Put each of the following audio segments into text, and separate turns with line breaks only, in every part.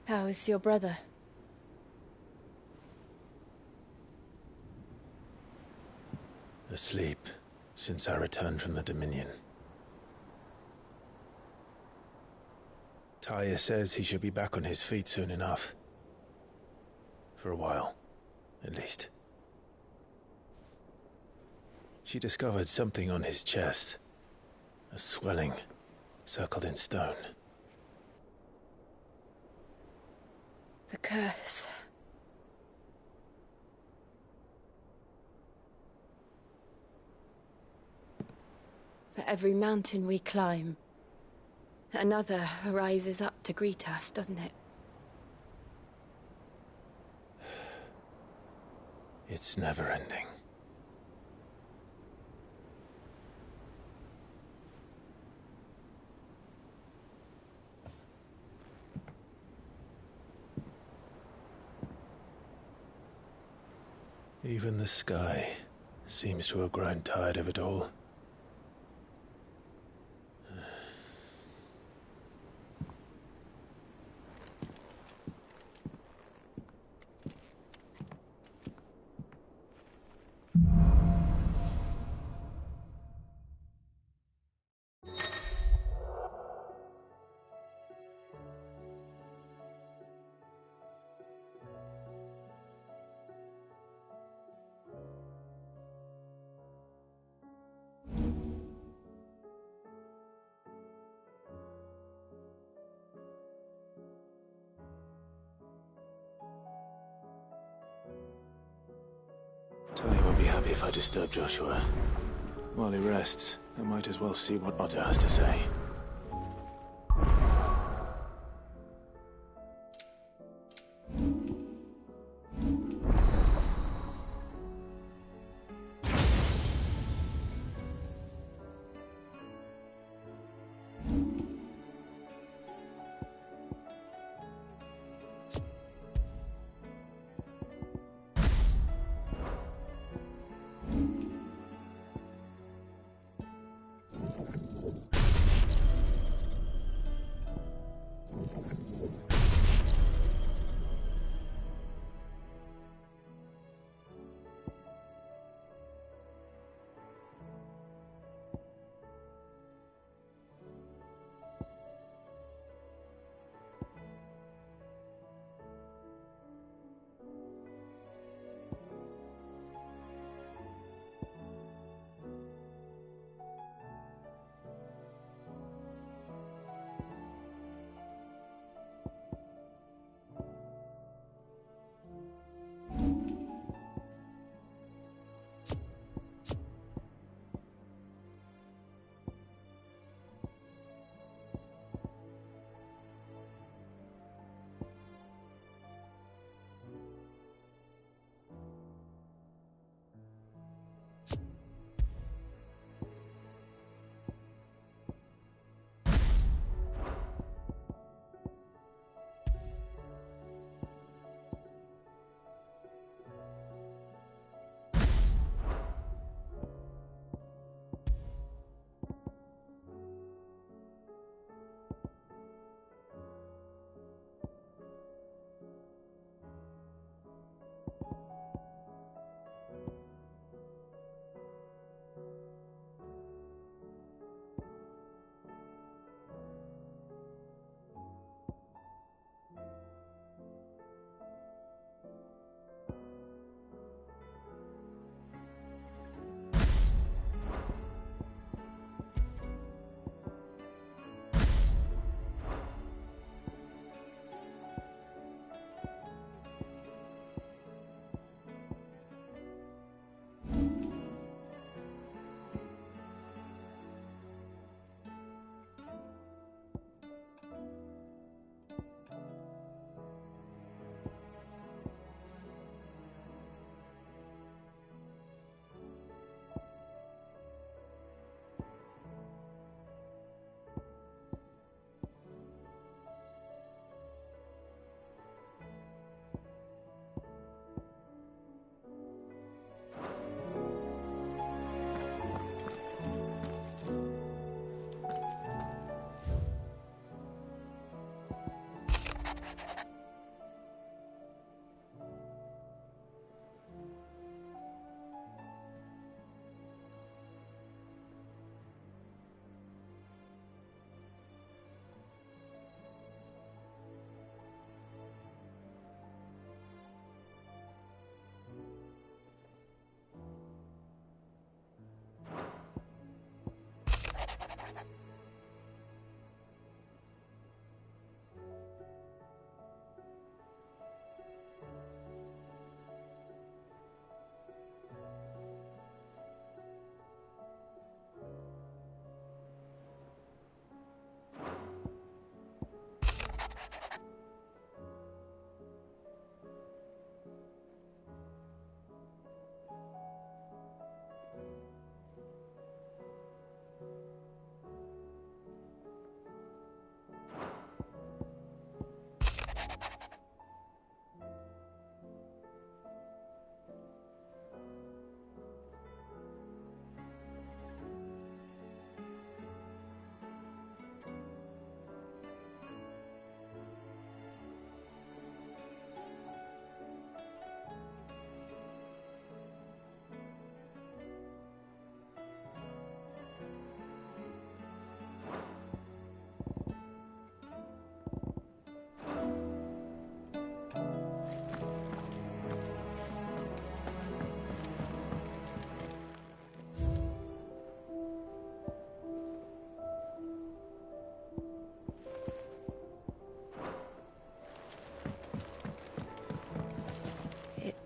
How is your brother?
Asleep since I returned from the Dominion. Taya says he should be back on his feet soon enough. For a while, at least. She discovered something on his chest. A swelling, circled in stone.
The curse. For every mountain we climb, another rises up to greet us, doesn't it?
It's never ending. Even the sky seems to have grown tired of it all. Tony won't be happy if I disturb Joshua. While he rests, I might as well see what Otto has to say.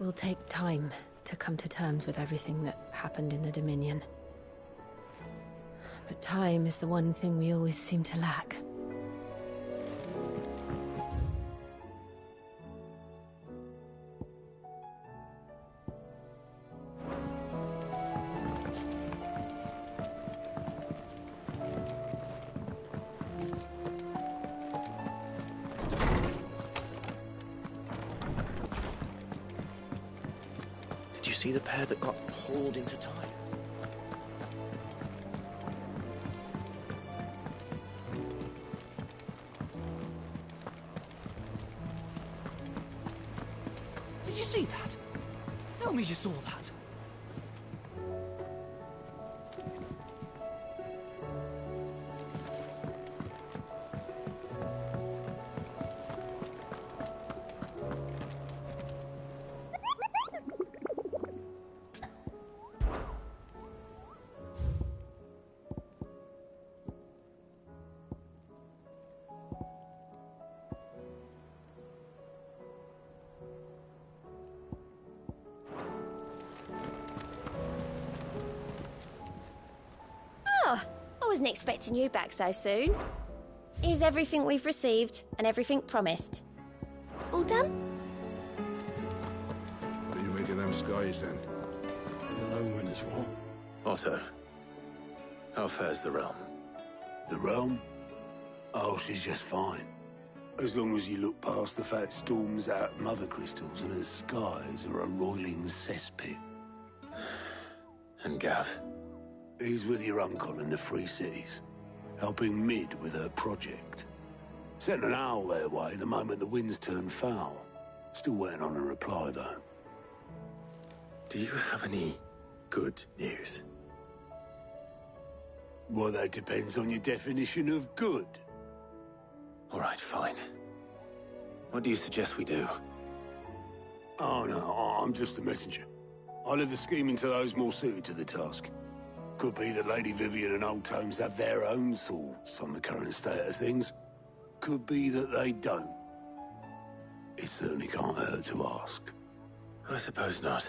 will take time to come to terms with everything that happened in the Dominion. But time is the one thing we always seem to lack.
Did you see the pair that got hauled into time?
Did you see that? Tell me you saw that.
I wasn't expecting you back so soon. Here's everything we've received and everything promised. All done?
What do you make of them skies, then?
The omen is what?
Otto, how fares the realm?
The realm? Oh, she's just fine. As long as you look past the fat storms out mother crystals and her skies are a roiling cesspit.
And Gav?
He's with your uncle in the Free Cities, helping Mid with her project. Sent an owl their way the moment the winds turned foul. Still waiting on a reply, though.
Do you have any good news?
Well, that depends on your definition of good.
All right, fine. What do you suggest we do?
Oh, no, I'm just a messenger. I leave the scheming to those more suited to the task. Could be that Lady Vivian and Old Tomes have their own thoughts on the current state of things. Could be that they don't. It certainly can't hurt to ask.
I suppose not.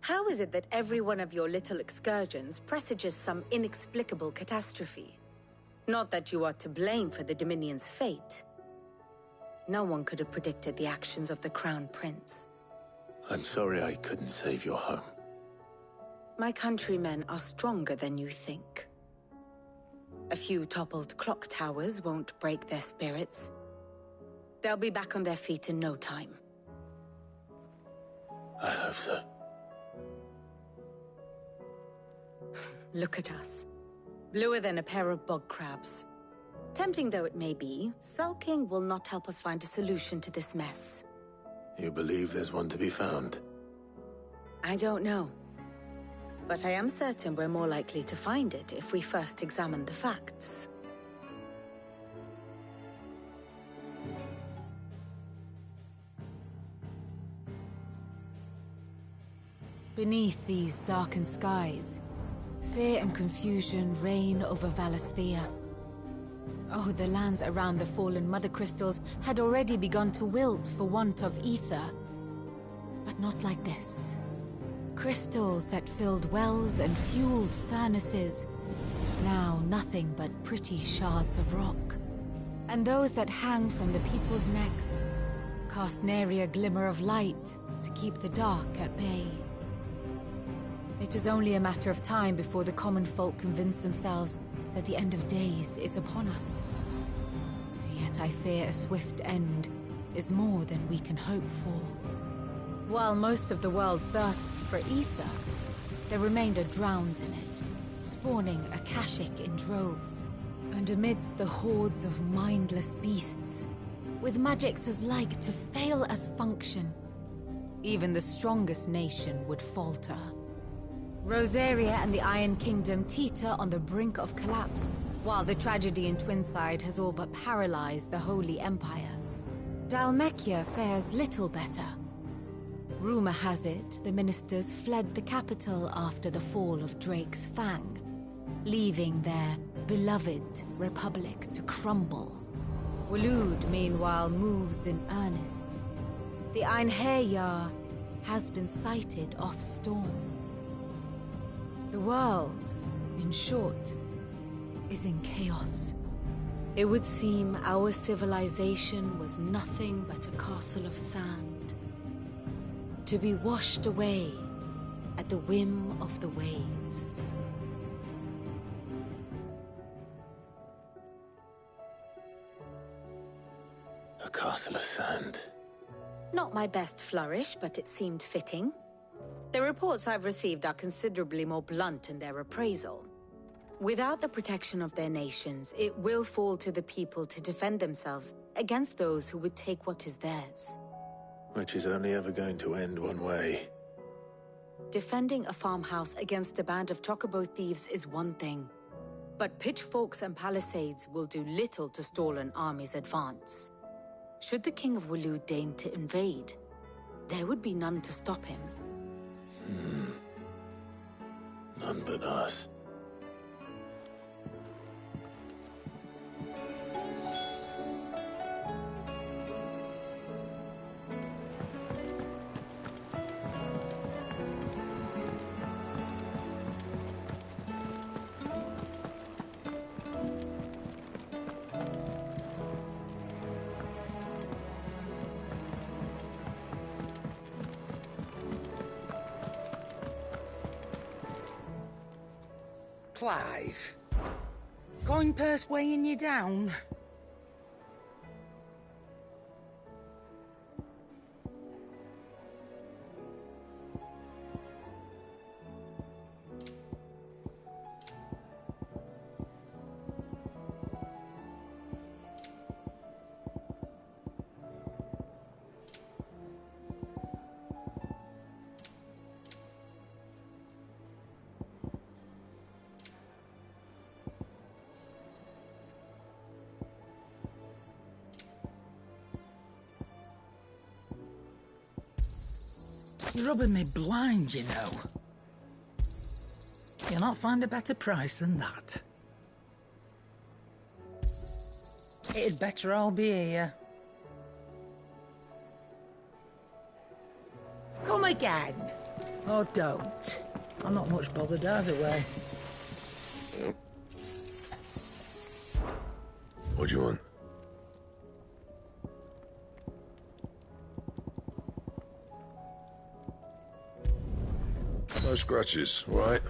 How is it that every one of your little excursions presages some inexplicable catastrophe? Not that you are to blame for the Dominion's fate. No one could have predicted the actions of the Crown Prince.
I'm sorry I couldn't save your home.
My countrymen are stronger than you think. A few toppled clock towers won't break their spirits. They'll be back on their feet in no time.
I hope so.
Look at us. Bluer than a pair of bog crabs. Tempting though it may be, sulking will not help us find a solution to this mess.
You believe there's one to be found?
I don't know. But I am certain we're more likely to find it if we first examine the facts.
Beneath these darkened skies, fear and confusion reign over Valisthea. Oh, the lands around the fallen Mother Crystals had already begun to wilt for want of ether. But not like this. Crystals that filled wells and fueled furnaces. Now nothing but pretty shards of rock. And those that hang from the people's necks cast nary a glimmer of light to keep the dark at bay. It is only a matter of time before the common folk convince themselves that the end of days is upon us. Yet I fear a swift end is more than we can hope for. While most of the world thirsts for ether, the remainder drowns in it, spawning Akashic in droves. And amidst the hordes of mindless beasts, with magics as like to fail as function, even the strongest nation would falter. Rosaria and the Iron Kingdom teeter on the brink of collapse, while the tragedy in Twinside has all but paralyzed the Holy Empire. Dalmekia fares little better. Rumor has it the ministers fled the capital after the fall of Drake's Fang, leaving their beloved republic to crumble. Waloed, meanwhile, moves in earnest. The Einherjar has been sighted off Storm. The world, in short, is in chaos. It would seem our civilization was nothing but a castle of sand, to be washed away at the whim of the waves.
A castle of sand.
Not my best flourish, but it seemed fitting. The reports I've received are considerably more blunt in their appraisal. Without the protection of their nations, it will fall to the people to defend themselves against those who would take what is theirs.
Which is only ever going to end one way.
Defending a farmhouse against a band of chocobo thieves is one thing, but pitchforks and palisades will do little to stall an army's advance. Should the King of Waloed deign to invade, there would be none to stop him.
None but us.
Clive. Coin purse weighing you down? You're rubbing me blind, you know. You'll not find a better price than that. It'd better all be here. Come again. Or don't. I'm not much bothered either way.
What do you want? No scratches, right?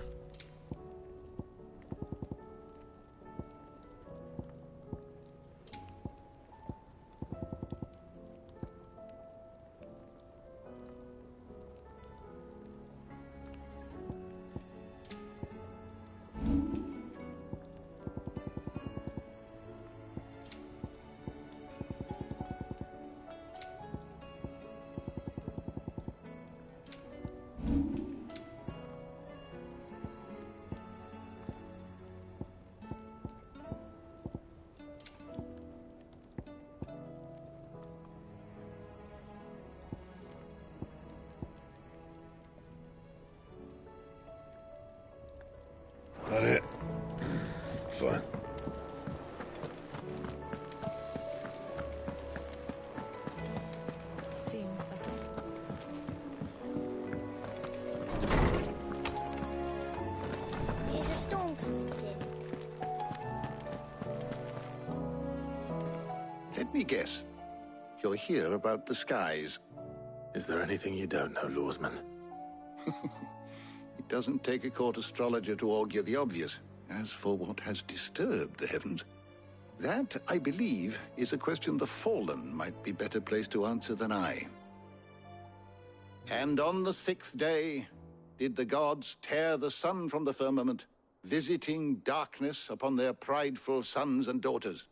That it? Fine.
Seems that.
Is a storm coming soon?
Let me guess. You're here about the skies.
Is there anything you don't know, Lawsman?
It doesn't take a court astrologer to augur the obvious. As for what has disturbed the heavens, that, I believe, is a question the Fallen might be better placed to answer than I. And on the 6th day did the gods tear the sun from the firmament, visiting darkness upon their prideful sons and daughters.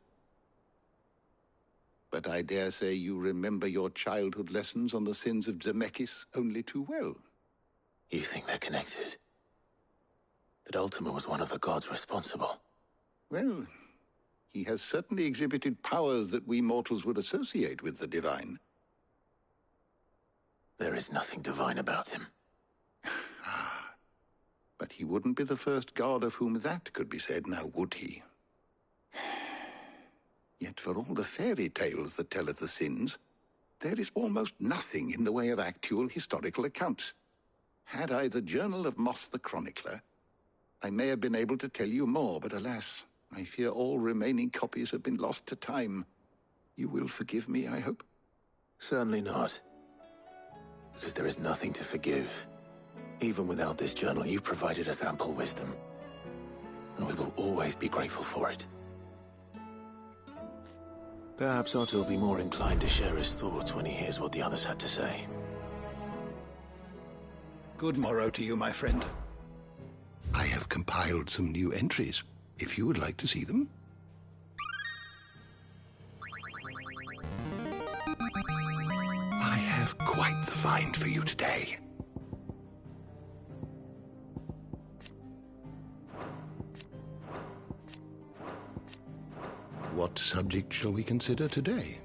But I dare say you remember your childhood lessons on the sins of Zemeckis only too well.
You think they're connected? That Ultima was one of the gods responsible?
Well, he has certainly exhibited powers that we mortals would associate with the divine.
There is nothing divine about him.
But he wouldn't be the first god of whom that could be said, now would he? Yet for all the fairy tales that tell of the sins, there is almost nothing in the way of actual historical accounts. Had I the Journal of Moss the Chronicler, I may have been able to tell you more, but alas, I fear all remaining copies have been lost to time. You will forgive me, I hope?
Certainly not. Because there is nothing to forgive. Even without this journal, you've provided us ample wisdom. And we will always be grateful for it. Perhaps Otto will be more inclined to share his thoughts when he hears what the others had to say.
Good morrow to you, my friend. I have compiled some new entries, if you would like to see them. I have quite the find for you today. What subject shall we consider today?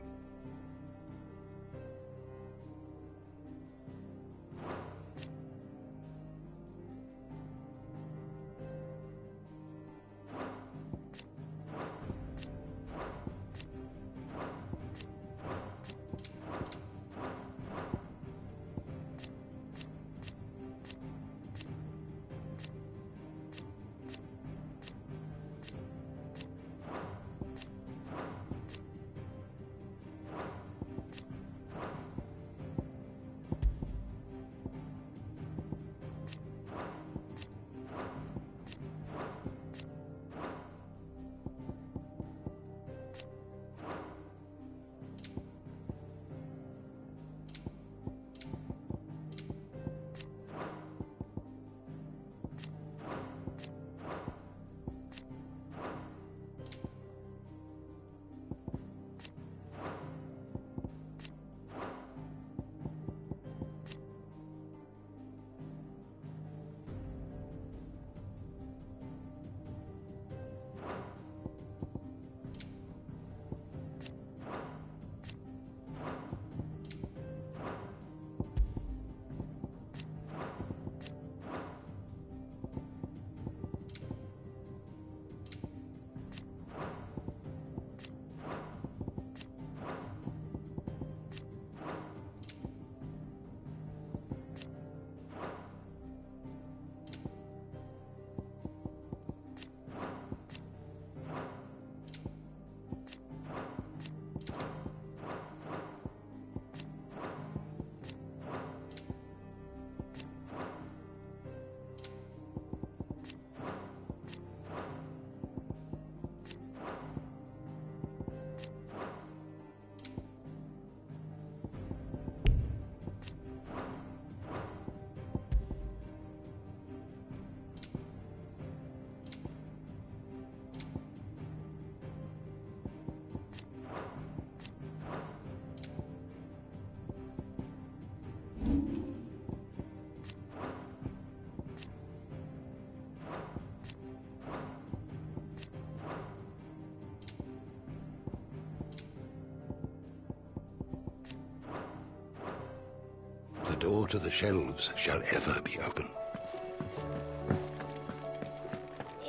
The door to the shelves shall ever be open.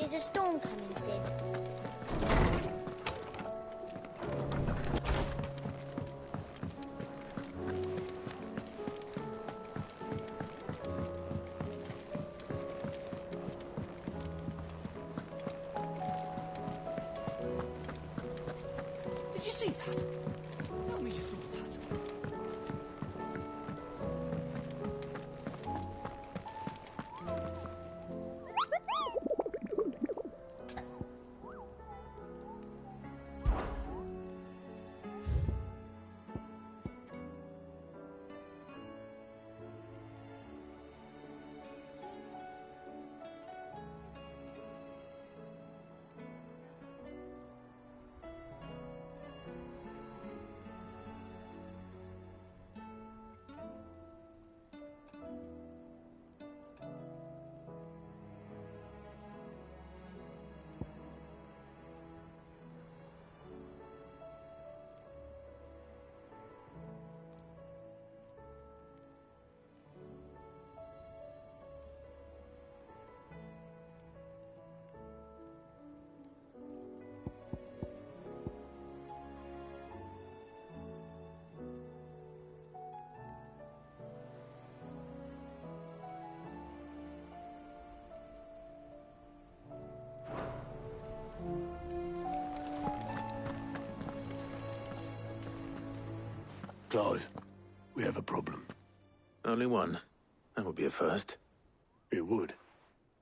Is a storm coming soon?
Did you see that? Tell me you saw that.
Clive, we have a problem.
Only one. That would be a first.
It would.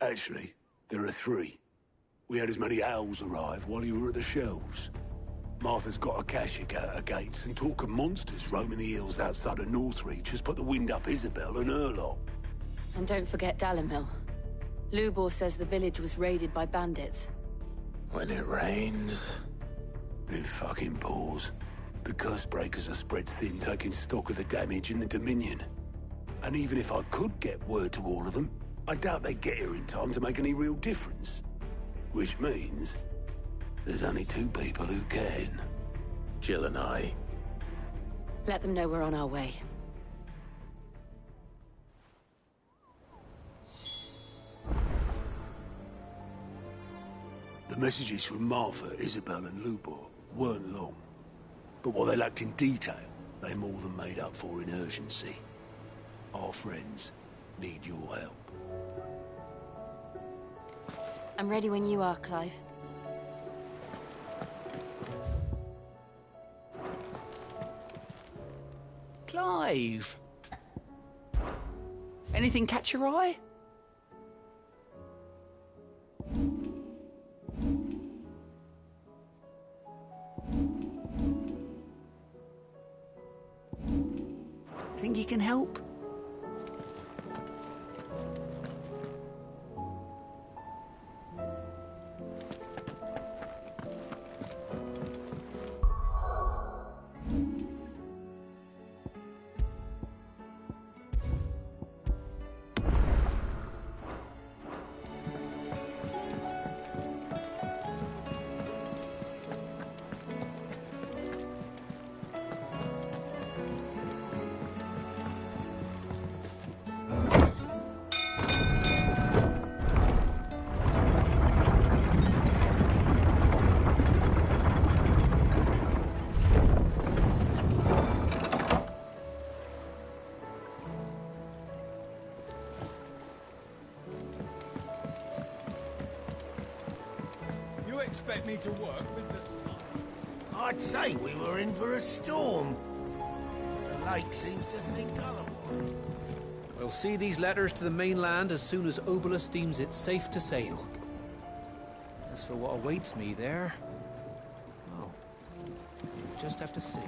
Actually, there are three. We had as many owls arrive while you were at the shelves. Martha's got a Kashik out her gates, and talk of monsters roaming the hills outside of Northreach has put the wind up Isabel and her lot.
And don't forget Dalimil. Lubor says the village was raided by bandits.
When it rains...
It fucking pours. The curse breakers are spread thin, taking stock of the damage in the Dominion. And even if I could get word to all of them, I doubt they'd get here in time to make any real difference. Which means... there's only two people who can.
Jill and I.
Let them know we're on our way.
The messages from Martha, Isabel and Lubor weren't long. But what they lacked in detail, they more than made up for in urgency. Our friends need your help.
I'm ready when you are, Clive.
Clive! Anything catch your eye? Think you can help?
Expect me to work with the sun?
I'd say we were in for a storm. But the lake seems to think otherwise.
We'll see these letters to the mainland as soon as Obolus deems it safe to sail. As for what awaits me there... well, we'll just have to see.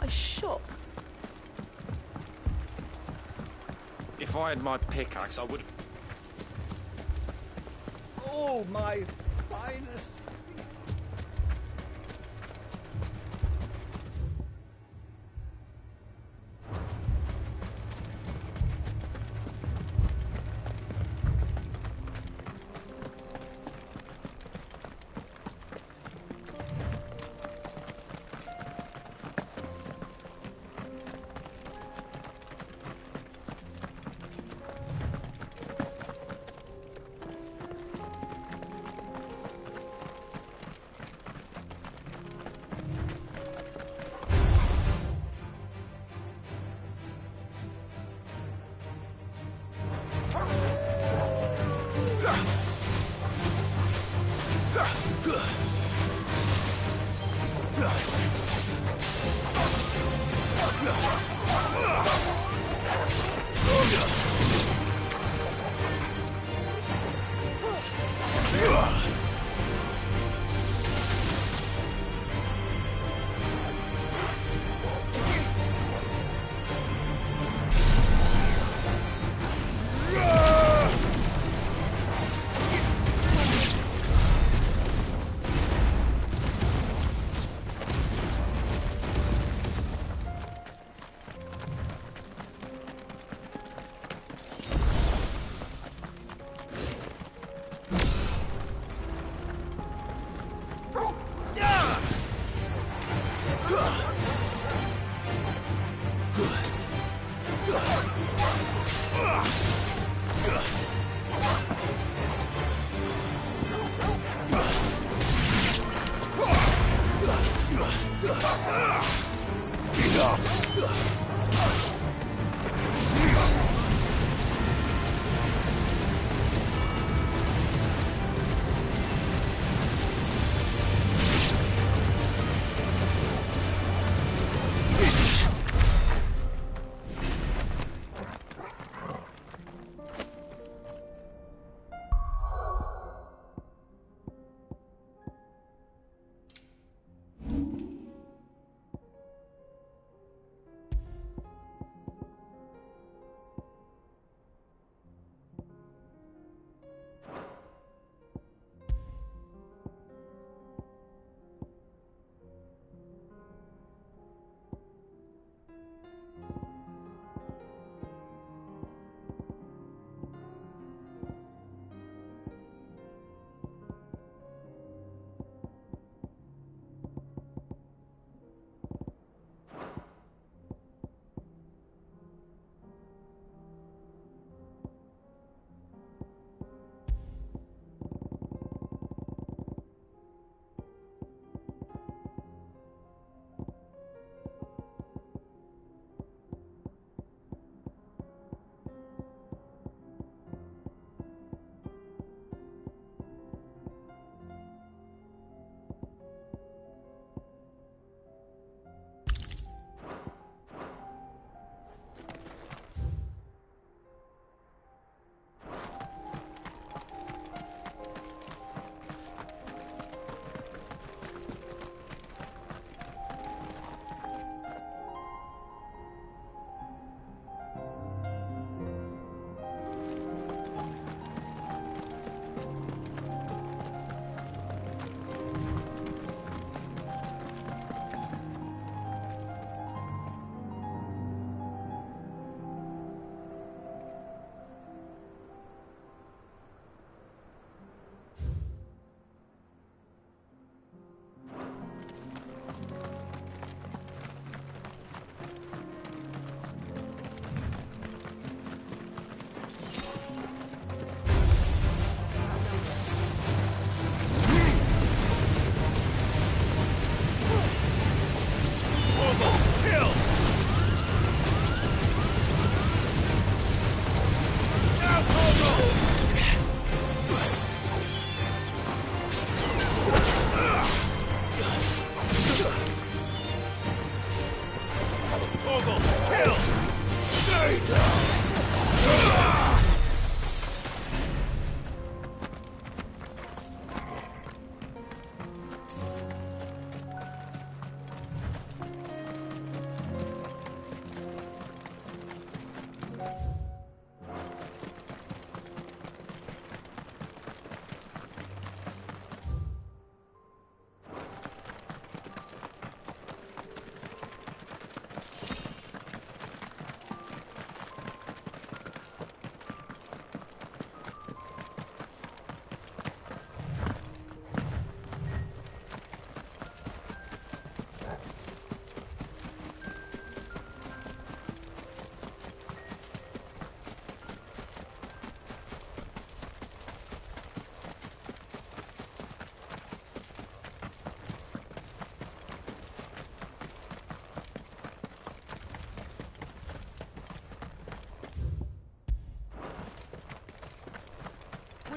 My shop. If I had my pickaxe, I would have...
Oh, my finest.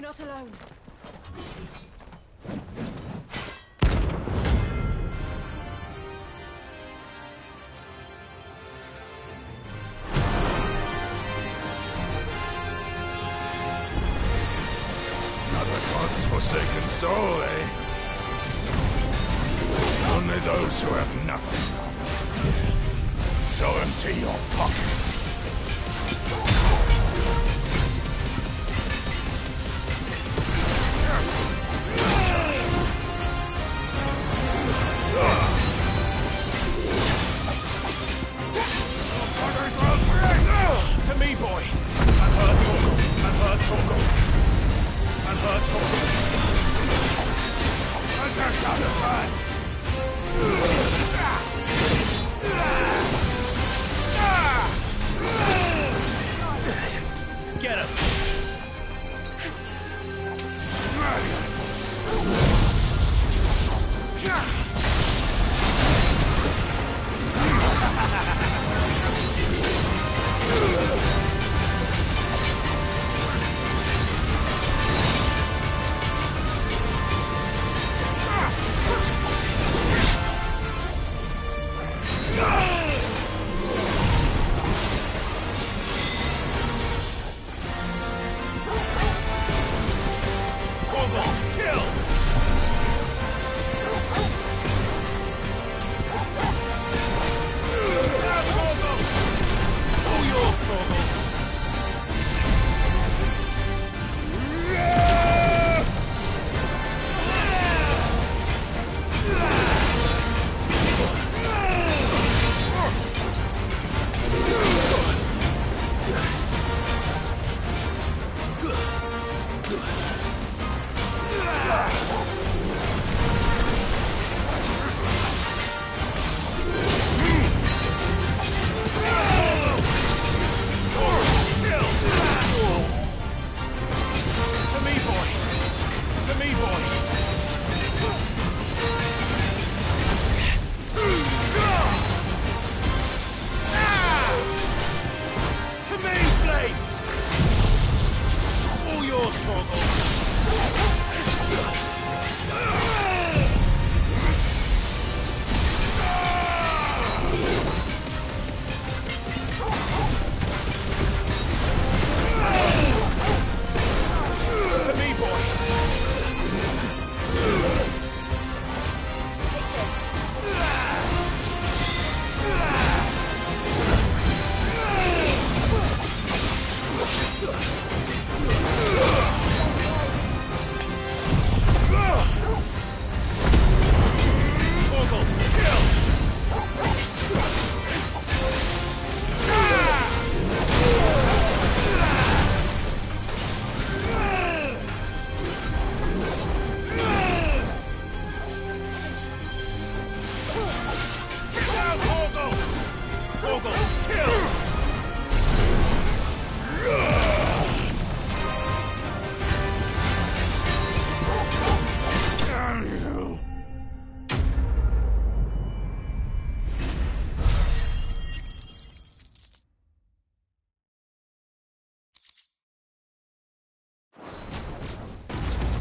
not alone.
Another God's forsaken soul, eh? Only those who have nothing. Show empty your pockets.
To me, boy. I've heard Torgal. I've heard Torgal. I've heard Torgal. What's that sound of fun? Get him!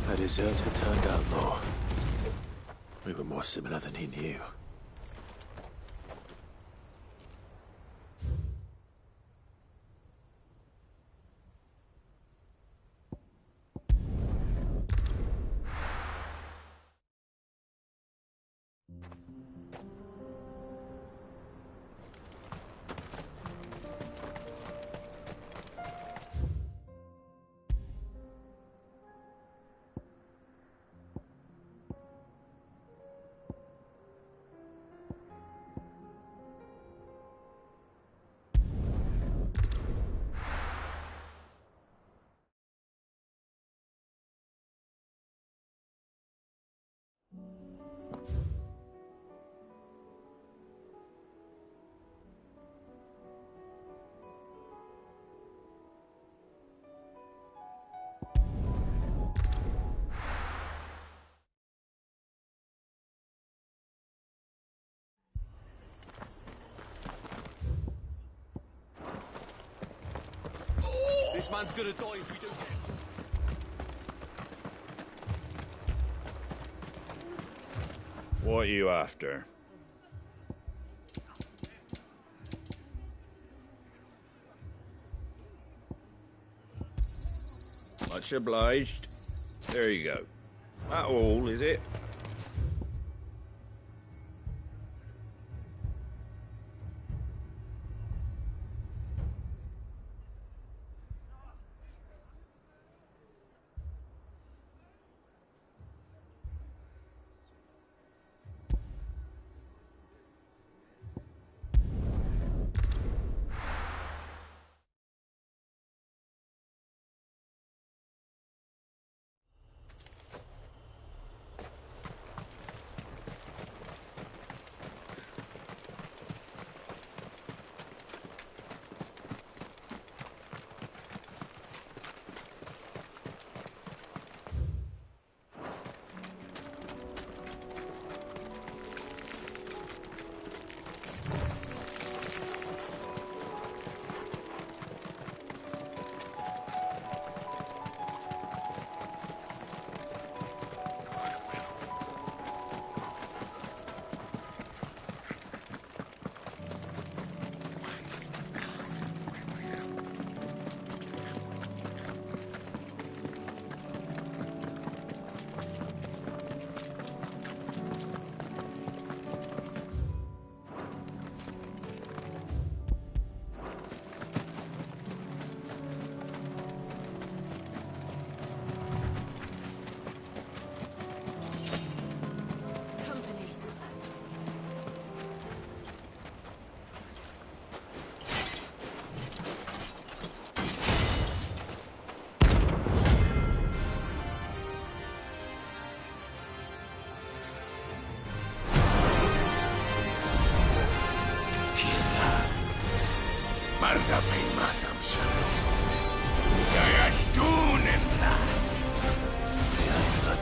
A deserter turned outlaw. We were more similar than he knew.
This man's gonna die if we don't get him.
What are you after? Much obliged. There you go. That all, is it?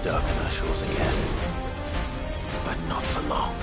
Darken our shores again, but not for long.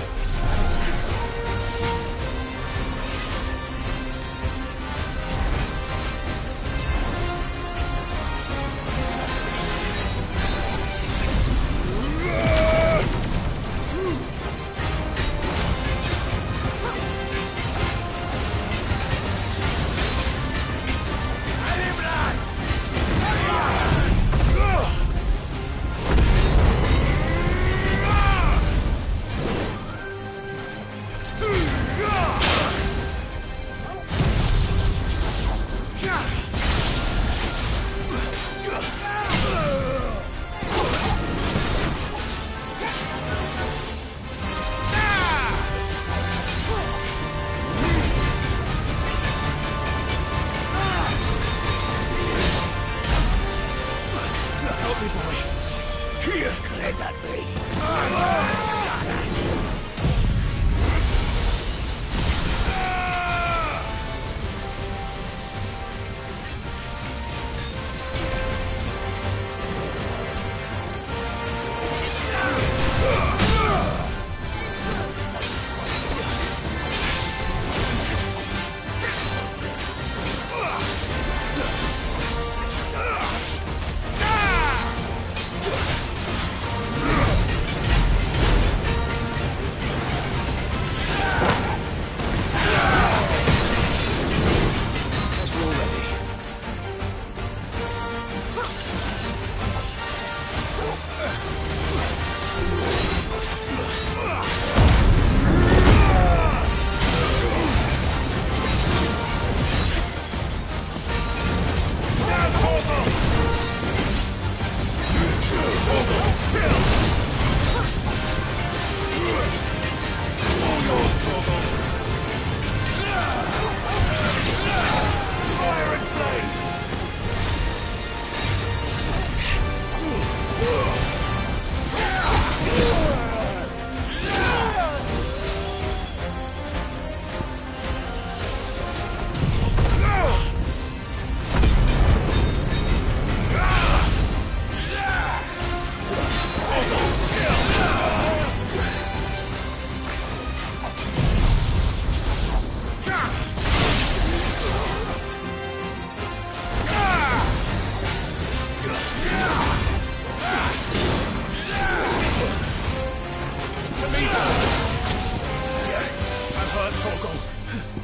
Torgal!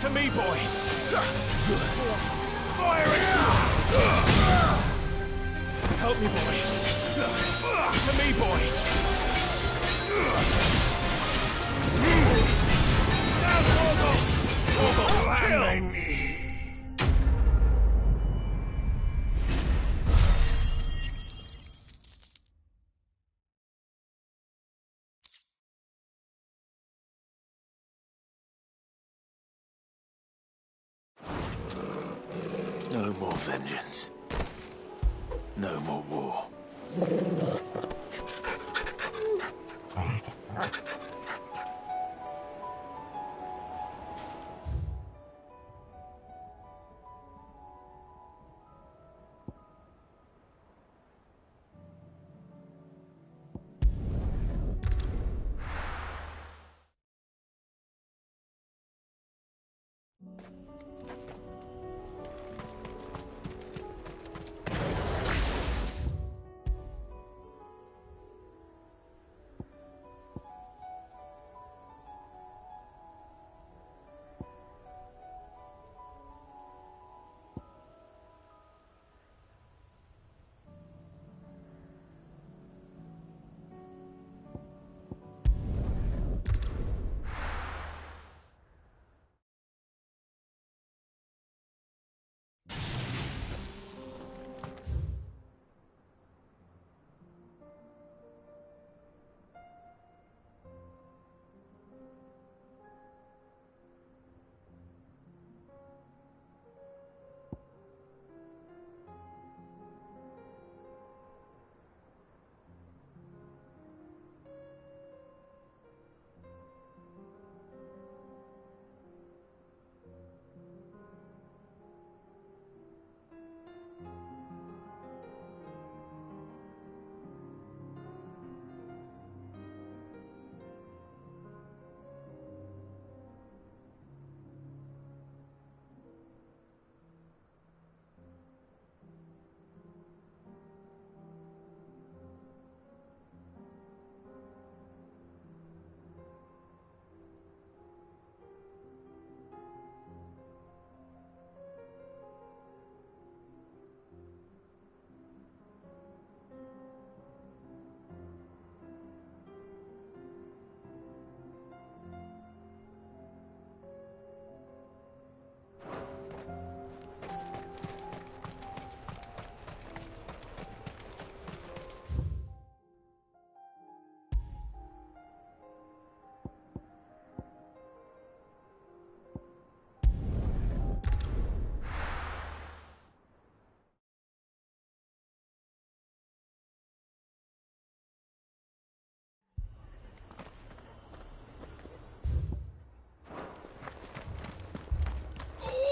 To me, boy! Fire it! Help me, boy! To me, boy! Now, Torgal! Torgal, kill!
No more vengeance. No more war.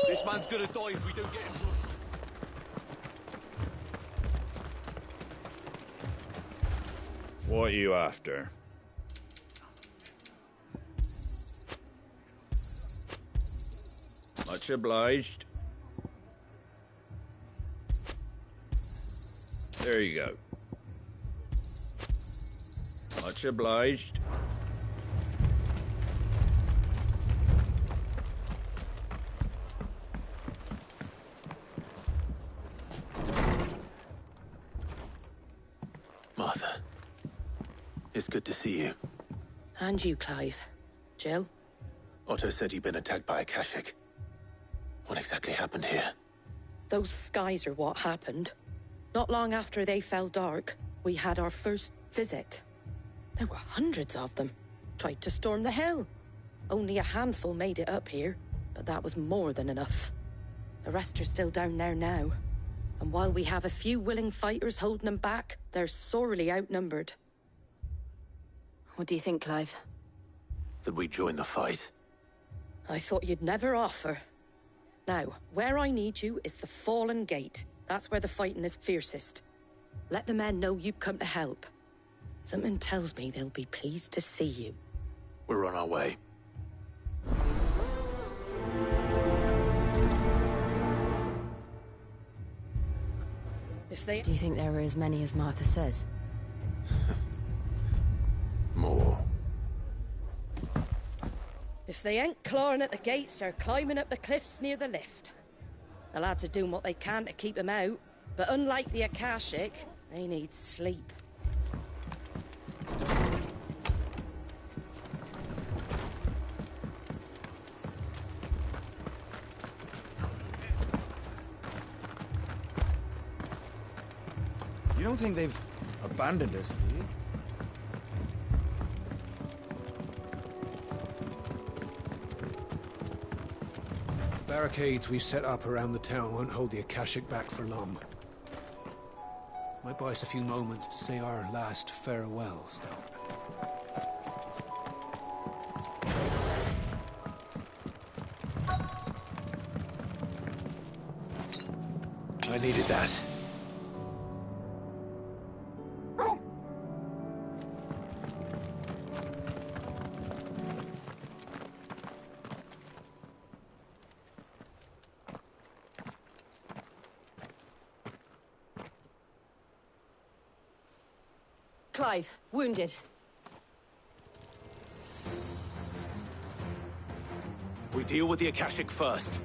This man's gonna die if we don't get him.
What are you after? Much obliged. There you go. Much obliged.
Martha, it's good to see you.
And you, Clive. Jill?
Otto said you'd been attacked by a Kashik. What exactly happened here?
Those skies are what happened. Not long after they fell dark, we had our first visit. There were hundreds of them. Tried to storm the hill. Only a handful made it up here, but that was more than enough. The rest are still down there now. And while we have a few willing fighters holding them back, they're sorely outnumbered.
What do you think, Clive?
That we join the fight?
I thought you'd never offer. Now, where I need you is the Fallen Gate. That's where the fighting is fiercest. Let the men know you've come to help. Something tells me they'll be pleased to see you.
We're on our way.
Do you think there are as many as Martha says?
More.
If they ain't clawing at the gates, they're climbing up the cliffs near the lift. The lads are doing what they can to keep them out, but unlike the Akashic, they need sleep.
You don't think they've abandoned us, do you?
The barricades we've set up around the town won't hold the Akashic back for long. Might buy us a few moments to say our last farewells, though.
I needed that.
Clive, wounded.
We deal with the Akashic first.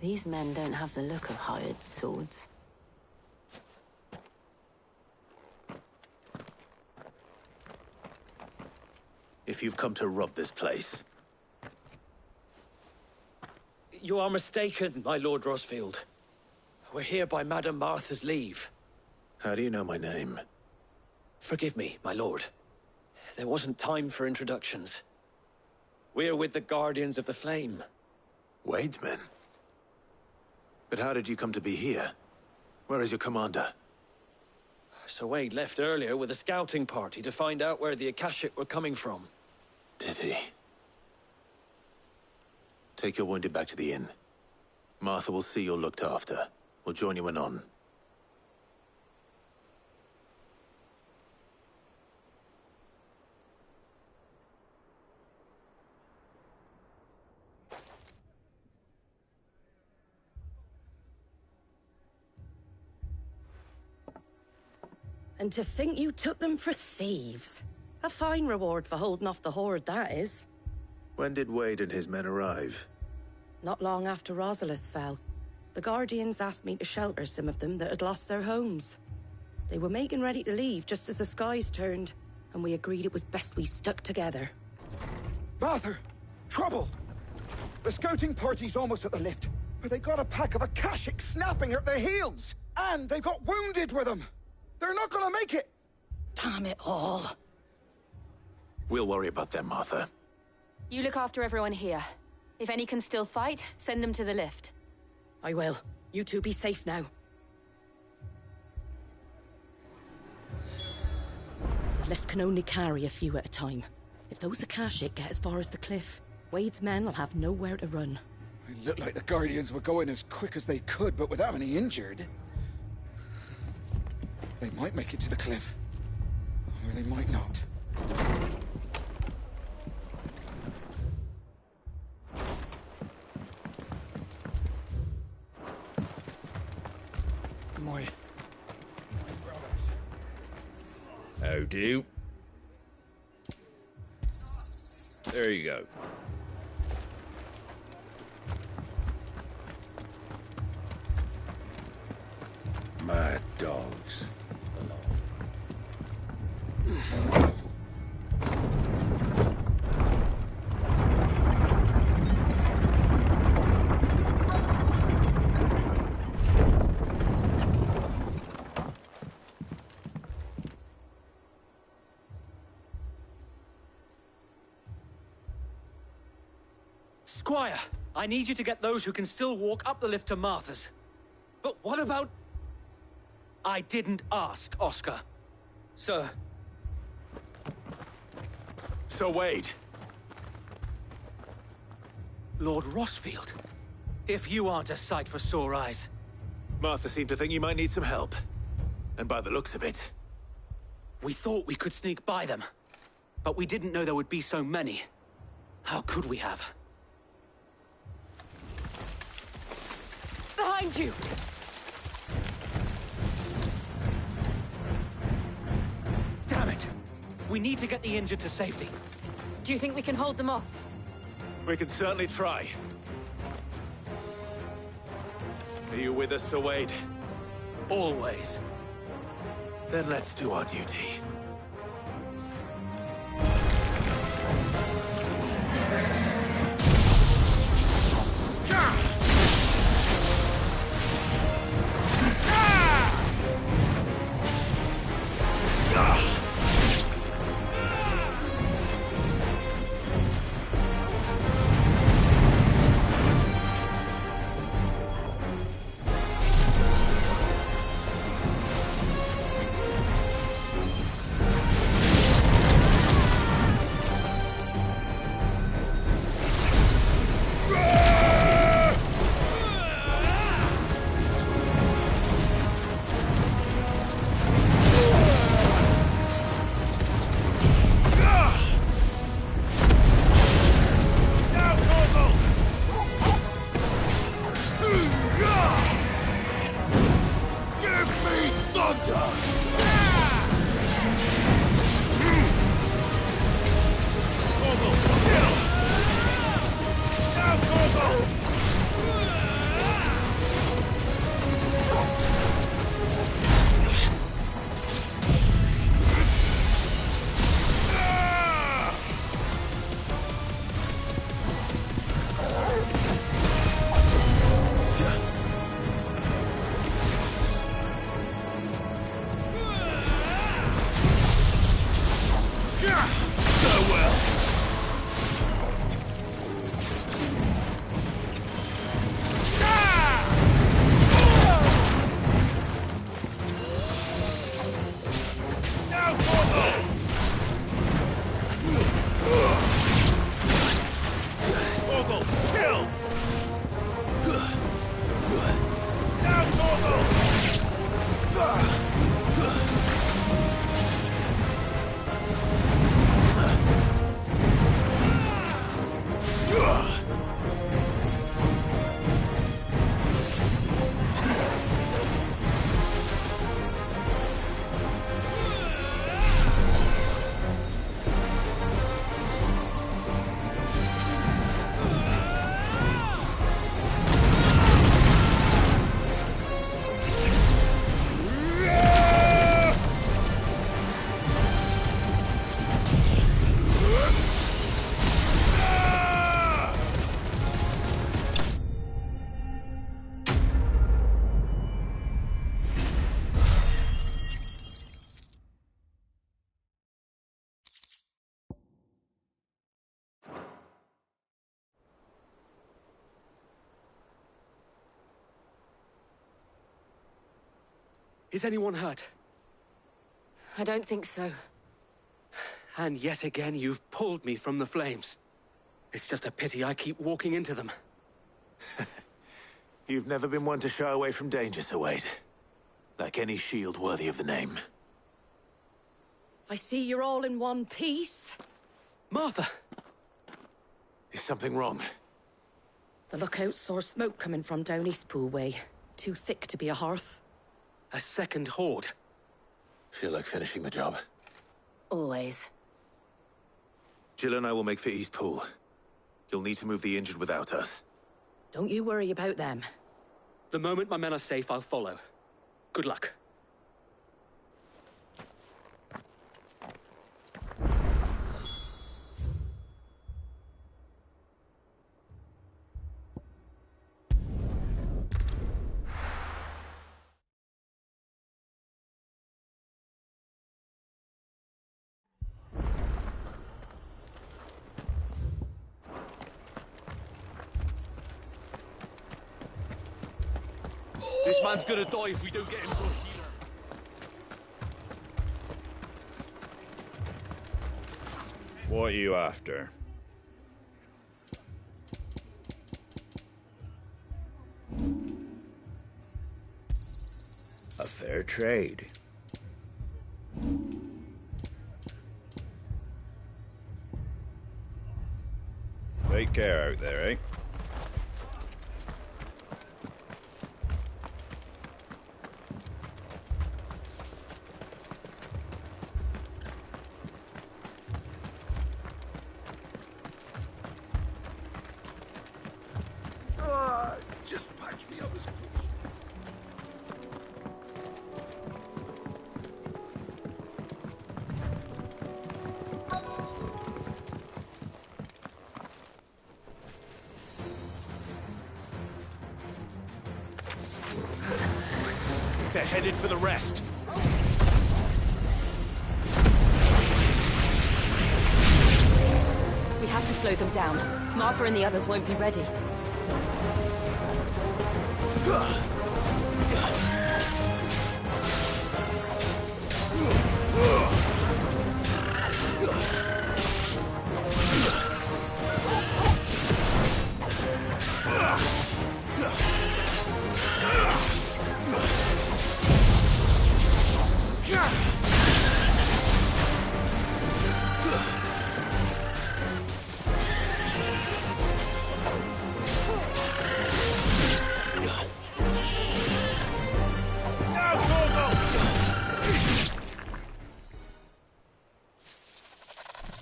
These men don't have the look of hired swords.
If you've come to rob this place,
You are mistaken, my Lord Rosfield. We're here by Madame Martha's leave.
how do you know my name?
Forgive me, my lord. There wasn't time for introductions. We're with the Guardians of the Flame.
Wade's men? But how did you come to be here? Where is your commander?
Sir Wade left earlier with a scouting party to find out where the Akashic were coming from.
Did he? Take your wounded back to the inn. Martha will see you're looked after. We'll join you anon.
And to think you took them for thieves. A fine reward for holding off the horde, that is.
When did Wade and his men arrive?
Not long after Rosalith fell. The Guardians asked me to shelter some of them that had lost their homes. They were making ready to leave just as the skies turned, and we agreed it was best we stuck together.
Martha! Trouble! The scouting party's almost at the lift, but they got a pack of Akashic snapping at their heels! And they've got wounded with them! They're not gonna make it!
Damn it all.
We'll worry about them, Martha.
You look after everyone here. If any can still fight, send them to the lift.
I will. You two be safe now. The lift can only carry a few at a time. If those Akashic get as far as the cliff, Wade's men will have nowhere to run.
It looked like the Guardians were going as quick as they could, but without any injured. They might make it to the cliff. Or they might not.
My brothers.
How do? There you go. Mad dogs.
Squire, I need you to get those who can still walk up the lift to Martha's. But what about... I didn't ask, Oscar. Sir.
Sir Wade.
Lord Rossfield. If you aren't a sight for sore eyes.
Martha seemed to think you might need some help. And by the looks of it...
We thought we could sneak by them. But we didn't know there would be so many. How could we have?
Behind you!
Damn it! We need to get the injured to safety.
Do you think we can hold them off?
We can certainly try. Are you with us, Sir Wade?
Always.
Then let's do our duty.
Is anyone hurt?
I don't think so.
And yet again, you've pulled me from the flames. It's just a pity I keep walking into them.
You've never been one to shy away from danger, Sir Wade. Like any shield worthy of the name.
I see you're all in one piece.
Martha!
Is something wrong?
The lookout saw smoke coming from down Eastpool way. Too thick to be a hearth.
A second horde.
Feel like finishing the job?
Always.
Jill and I will make for Eastpool. You'll need to move the injured without us.
Don't you worry about them.
The moment my men are safe, I'll follow. Good luck.
This man's gonna die if we don't get him to a healer.
What are you after? A fair trade. Take care out there, eh?
Just patch me up as a coach.
They're headed for the rest.
We have to slow them down. Martha and the others won't be ready.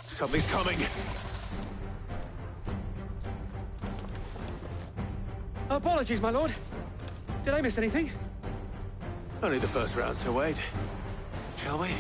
Something's coming.
Apologies, my lord. Did I miss anything?
Only the first round, so wait. Shall we?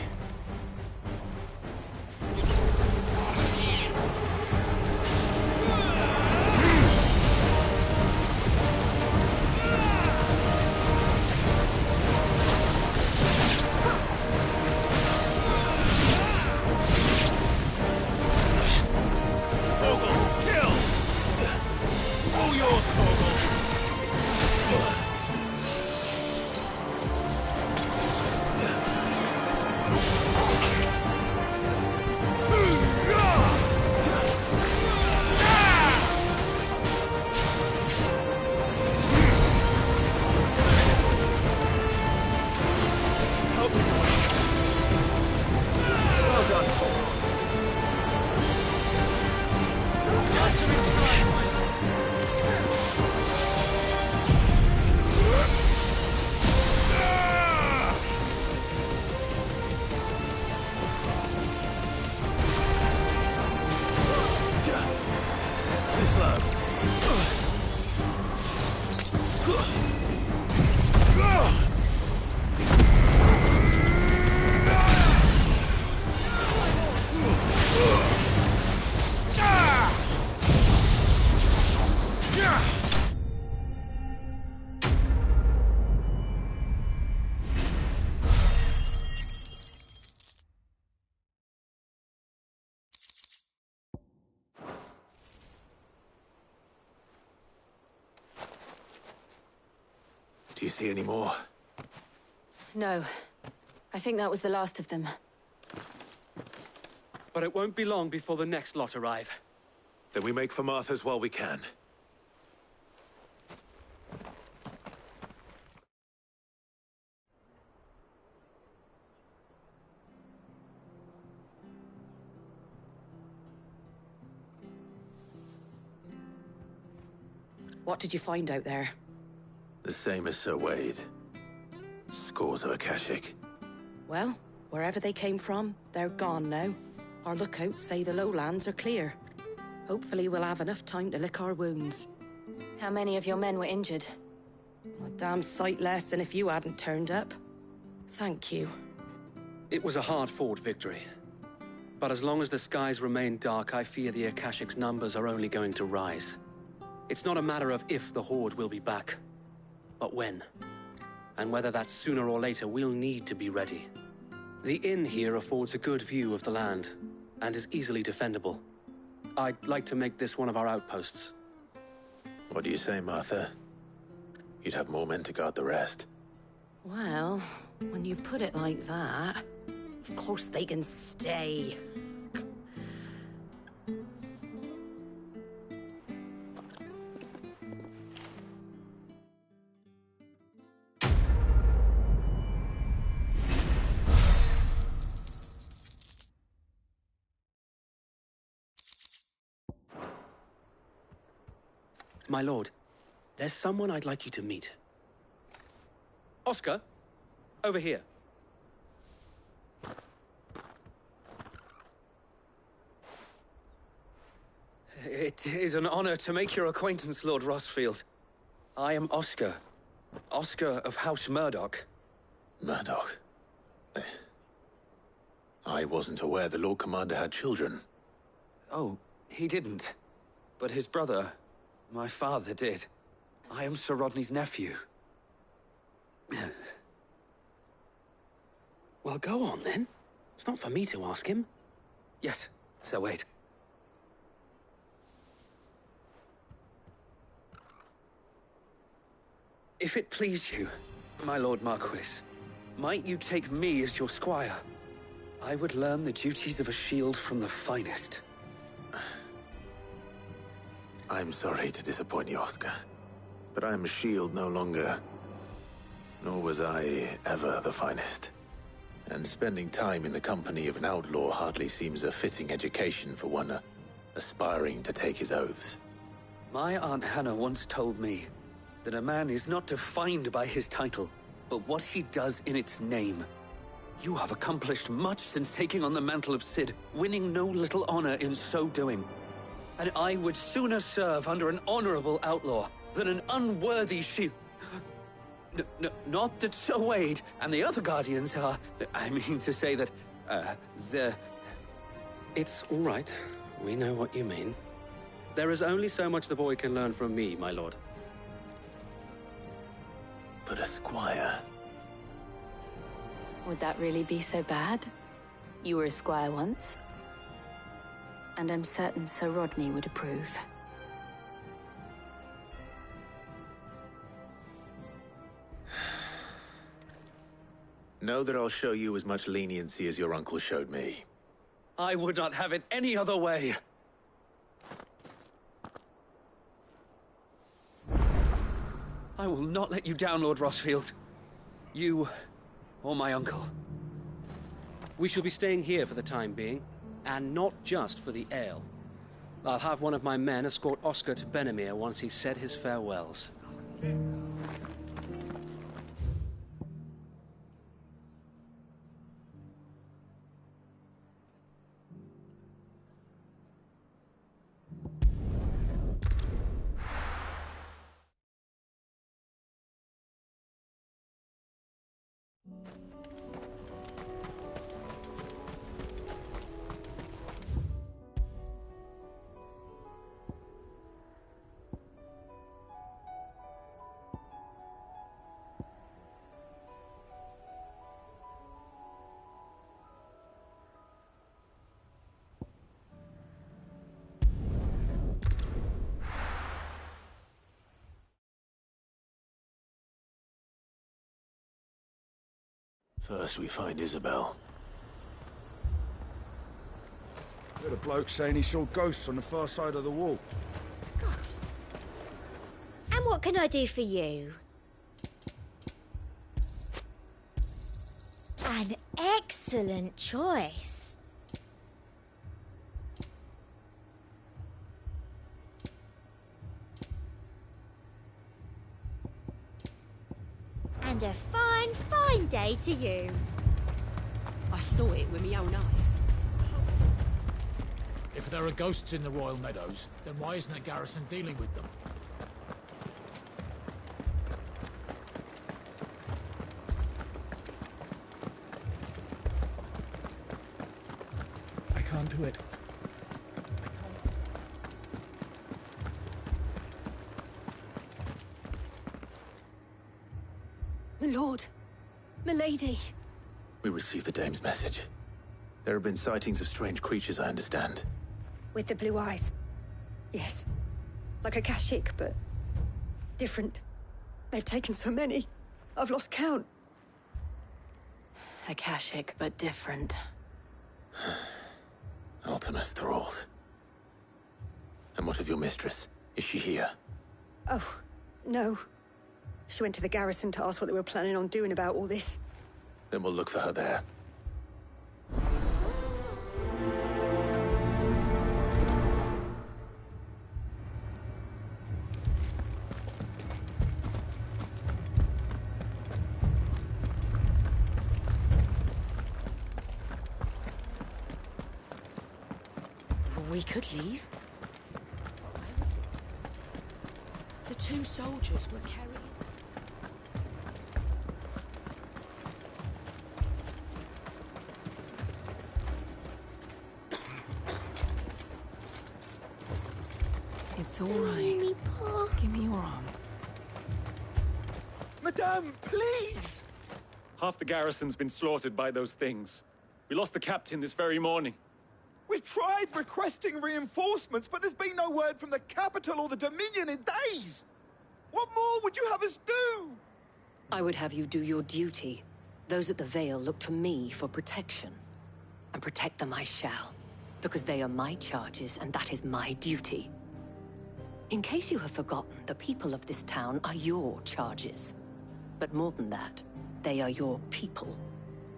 Do you see any more?
No. I think that was the last of them.
But it won't be long before the next lot arrive.
Then we make for Martha's while we can.
What did you find out there?
The same as Sir Wade. Scores of Akashic.
Well, wherever they came from, they're gone now. Our lookouts say the lowlands are clear. Hopefully we'll have enough time to lick our wounds.
How many of your men were injured?
A damn sight less than if you hadn't turned up. Thank you.
It was a hard-fought victory. But as long as the skies remain dark, I fear the Akashic's numbers are only going to rise. It's not a matter of if the Horde will be back, but when. And whether that's sooner or later, we'll need to be ready. The inn here affords a good view of the land, and is easily defendable. I'd like to make this one of our outposts.
What do you say, Martha? you'd have more men to guard the rest.
Well, when you put it like that, of course they can stay.
My lord, there's someone I'd like you to meet. Oscar, over here. It is an honor to make your acquaintance, Lord Rossfield. I am Oscar. Oscar of House Murdoch.
Murdoch? I wasn't aware the Lord Commander had children.
Oh, he didn't. But his brother, my father, did. I am Sir Rodney's nephew. Well, go on, then. It's not for me to ask him. Yes, Sir Wade. If it please you, my Lord Marquis, might you take me as your squire? I would learn the duties of a shield from the finest.
I'm sorry to disappoint you, Oscar, but I'm a shield no longer. Nor was I ever the finest. And spending time in the company of an outlaw hardly seems a fitting education for one aspiring to take his oaths.
My Aunt Hannah once told me that a man is not defined by his title, but what he does in its name. You have accomplished much since taking on the mantle of Cid, winning no little honor in so doing. And I would sooner serve under an honorable outlaw than an unworthy shield. Not that Sir Wade and the other Guardians are... I mean to say that, It's all right. We know what you mean. There is only so much the boy can learn from me, my lord.
But a squire...
Would that really be so bad? You were a squire once. And I'm certain Sir Rodney would approve.
Know that I'll show you as much leniency as your uncle showed me.
I would not have it any other way. I will not let you down, Lord Rossfield. You, or my uncle.
We shall be staying here for the time being, and not just for the ale. I'll have one of my men escort Oscar to Benimir once he's said his farewells.
First we find Isabel.
Got a bloke saying he saw ghosts on the far side of the wall.
Ghosts? And what can I do for you? An excellent choice. And a fine, fine day to you.
I saw it with my own eyes.
If there are ghosts in the Royal Meadows, then why isn't the garrison dealing with them? I can't do it.
My lord, milady.
We received the dame's message. There have been sightings of strange creatures, I understand.
With the blue eyes. Yes. Like a Kashik, but different. They've taken so many. I've lost count.
Akashic, but different.
Ultimus thralls. And what of your mistress? Is she here?
Oh, no. She went to the garrison to ask what they were planning on doing about all this.
Then we'll look for her there.
We could leave. The two soldiers were carrying...
It's all right. Give me your arm.
Madame, please! Half the garrison's been slaughtered by those things. We lost the captain this very morning.
We've tried requesting reinforcements, but there's been no word from the capital or the Dominion in days! What more would you have us do?
I would have you do your duty. Those at the Vale look to me for protection. And protect them I shall. Because they are my charges, and that is my duty. In case you have forgotten, the people of this town are your charges. But more than that, they are your people.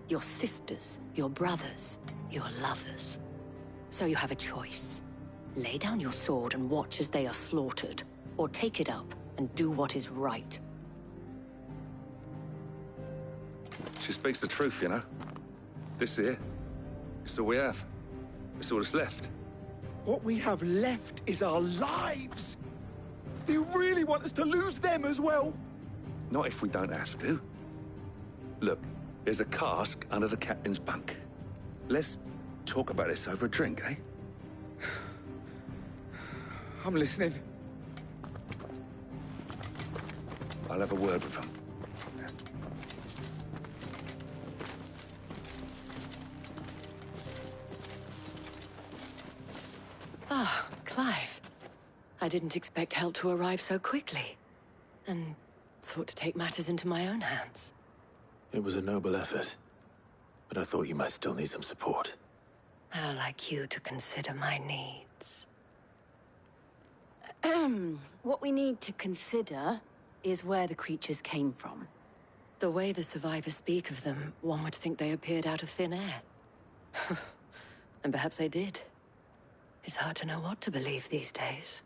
Your sisters, your brothers, your lovers. So you have a choice. Lay down your sword and watch as they are slaughtered, or take it up and do what is right.
She speaks the truth, you know. This here, it's all we have. It's all that's left.
What we have left is our lives! Do you really want us to lose them as well?
Not if we don't have to. Look, there's a cask under the captain's bunk. Let's talk about this over a drink, eh?
I'm listening.
I'll have a word with him.
Ah, Clive. I didn't expect help to arrive so quickly. And sought to take matters into my own hands.
It was a noble effort, but I thought you might still need some support.
I'd like you to consider my needs.
What we need to consider is where the creatures came from.
The way the survivors speak of them, one would think they appeared out of thin air. And perhaps they did. It's hard to know what to believe these days.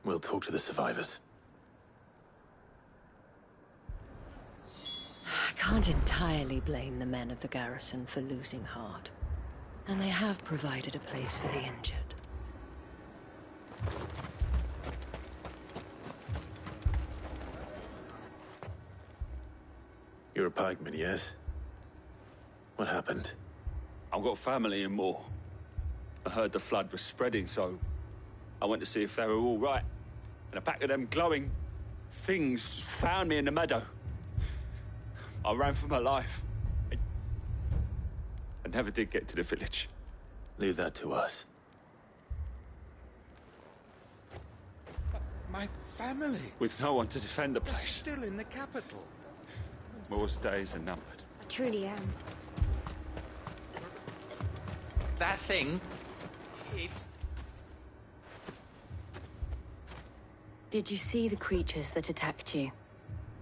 We'll talk to the survivors.
I can't entirely blame the men of the garrison for losing heart. And they have provided a place for the injured.
You're a pikeman, yes? What happened?
I've got family in Moor. I heard the flood was spreading, so I went to see if they were all right. And a pack of them glowing things found me in the meadow. I ran for my life. I never did get to the village.
Leave that to us.
My family.
With no one to defend the
They're
place.
still in the capital.
Moor's days are numbered.
I truly am.
That thing...
Did you see the creatures that attacked you?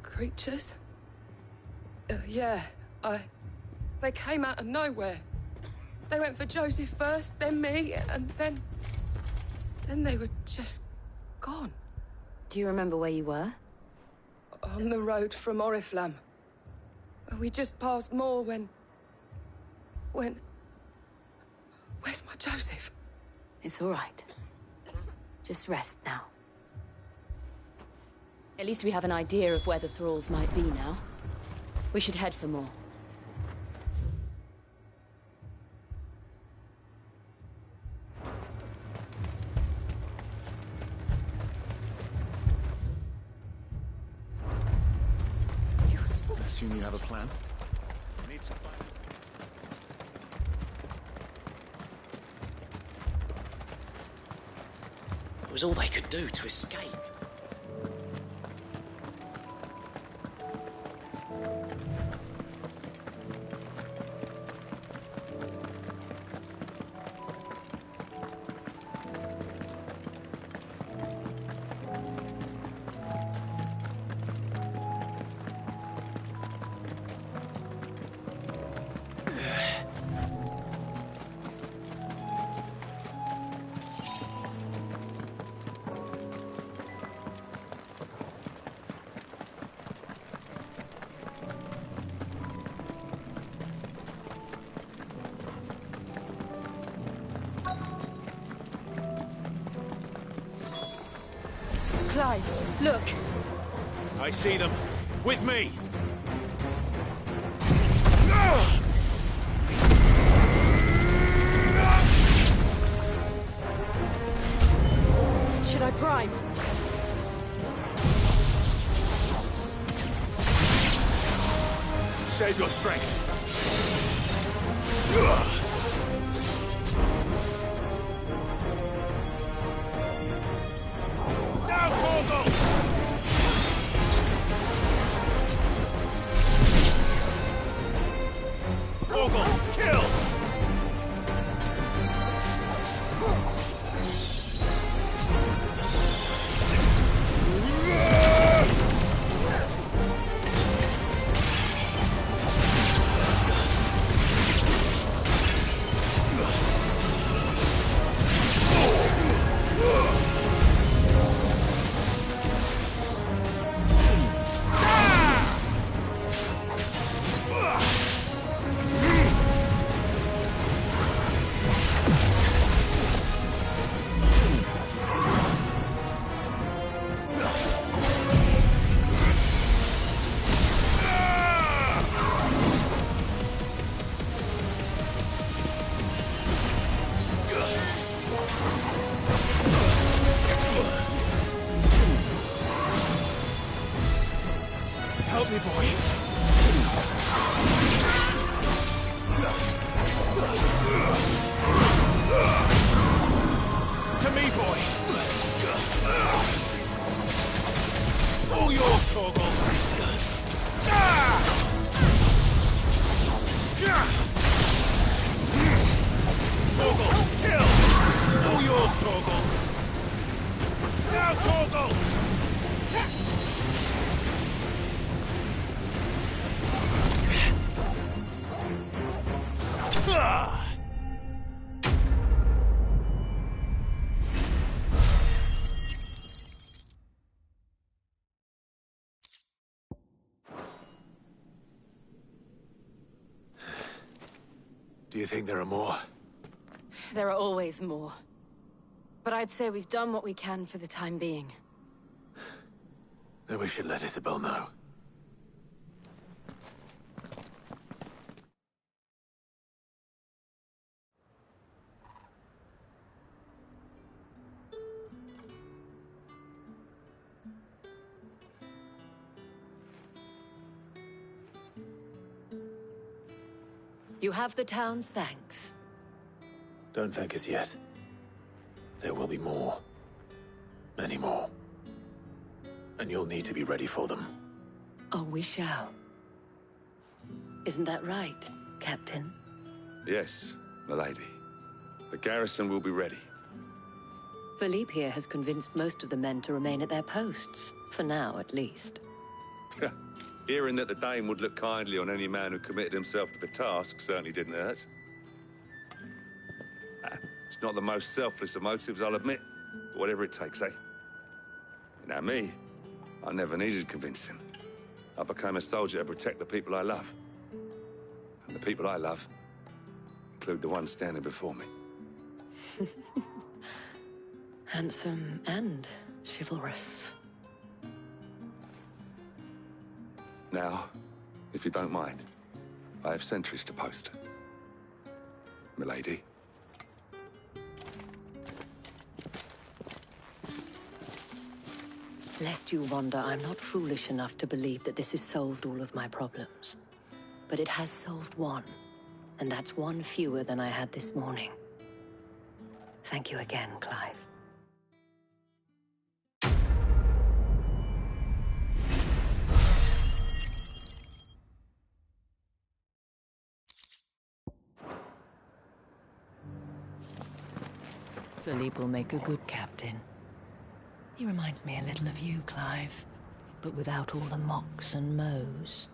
Creatures? Yeah, They came out of nowhere. They went for Joseph first, then me, and then they were just gone.
Do you remember where you were?
On the road from Oriflamme. We just passed Moor when... Where's my Joseph?
It's all right. Just rest now. At least we have an idea of where the thralls might be now. We should head for more.
I assume you have a plan?
It was all they could do to escape.
Clive, look.
I see them. With me!
Should I prime?
Save your strength. Now, Torgal! Torgal, kill! Help me, boy. To me, boy. All yours, Torgal. Torgal, kill! All yours, Torgal. Now, Torgal!
Do you think there are more?
There are always more. But I'd say we've done what we can for the time being.
Then we should let Isabel know.
You have the town's thanks.
Don't thank us yet. There will be more. Many more. And you'll need to be ready for them.
Oh, we shall. Isn't that right, Captain?
Yes, milady. The garrison will be ready.
Philippe here has convinced most of the men to remain at their posts. For now, at least.
Hearing that the Dane would look kindly on any man who committed himself to the task certainly didn't hurt. It's not the most selfless of motives, I'll admit. But whatever it takes, eh? Now me, I never needed convincing. I became a soldier to protect the people I love. And the people I love include the one standing before me.
Handsome and chivalrous.
Now, if you don't mind, I have sentries to post. Milady.
Lest you wonder, I'm not foolish enough to believe that this has solved all of my problems. But it has solved one, and that's one fewer than I had this morning. Thank you again, Clive. Philippe will make a good captain. He reminds me a little of you, Clive, but without all the mocks and mows.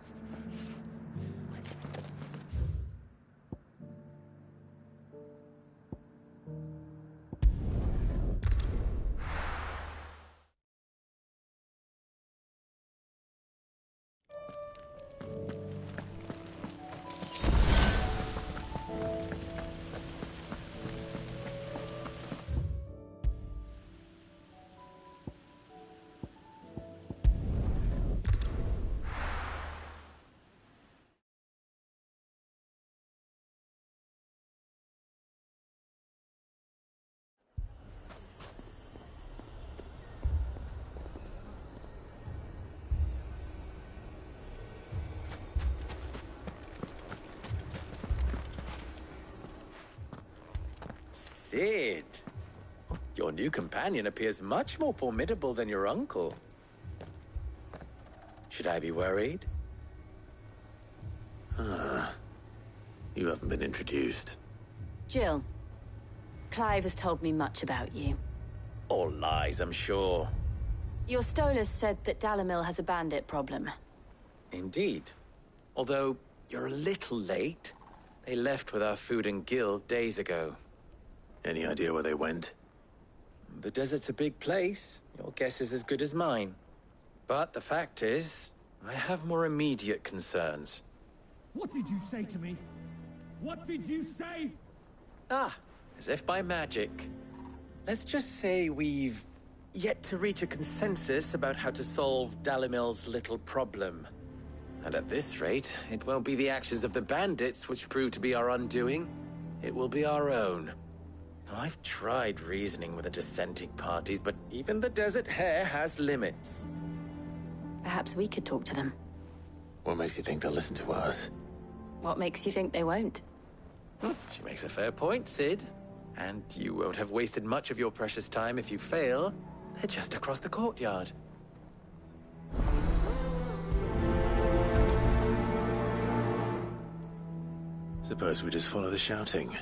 Sid. Your new companion appears much more formidable than your uncle. Should I be worried?
You haven't been introduced.
Jill, Clive has told me much about you.
All lies, I'm sure.
Your Stolas said that Dalamil has a bandit problem.
Indeed. Although, you're a little late. They left with our food and guild days ago.
Any idea where they went?
The desert's a big place. Your guess is as good as mine. But the fact is, I have more immediate concerns.
What did you say to me? What did you say?
As if by magic. Let's just say we've yet to reach a consensus about how to solve Dalamil's little problem. And at this rate, it won't be the actions of the bandits which prove to be our undoing. It will be our own. I've tried reasoning with the dissenting parties, but even the Desert Hare has limits.
Perhaps we could talk to them.
What makes you think they'll listen to us?
What makes you think they won't?
She makes a fair point, Sid. And you won't have wasted much of your precious time if you fail. They're just across the courtyard.
Suppose we just follow the shouting.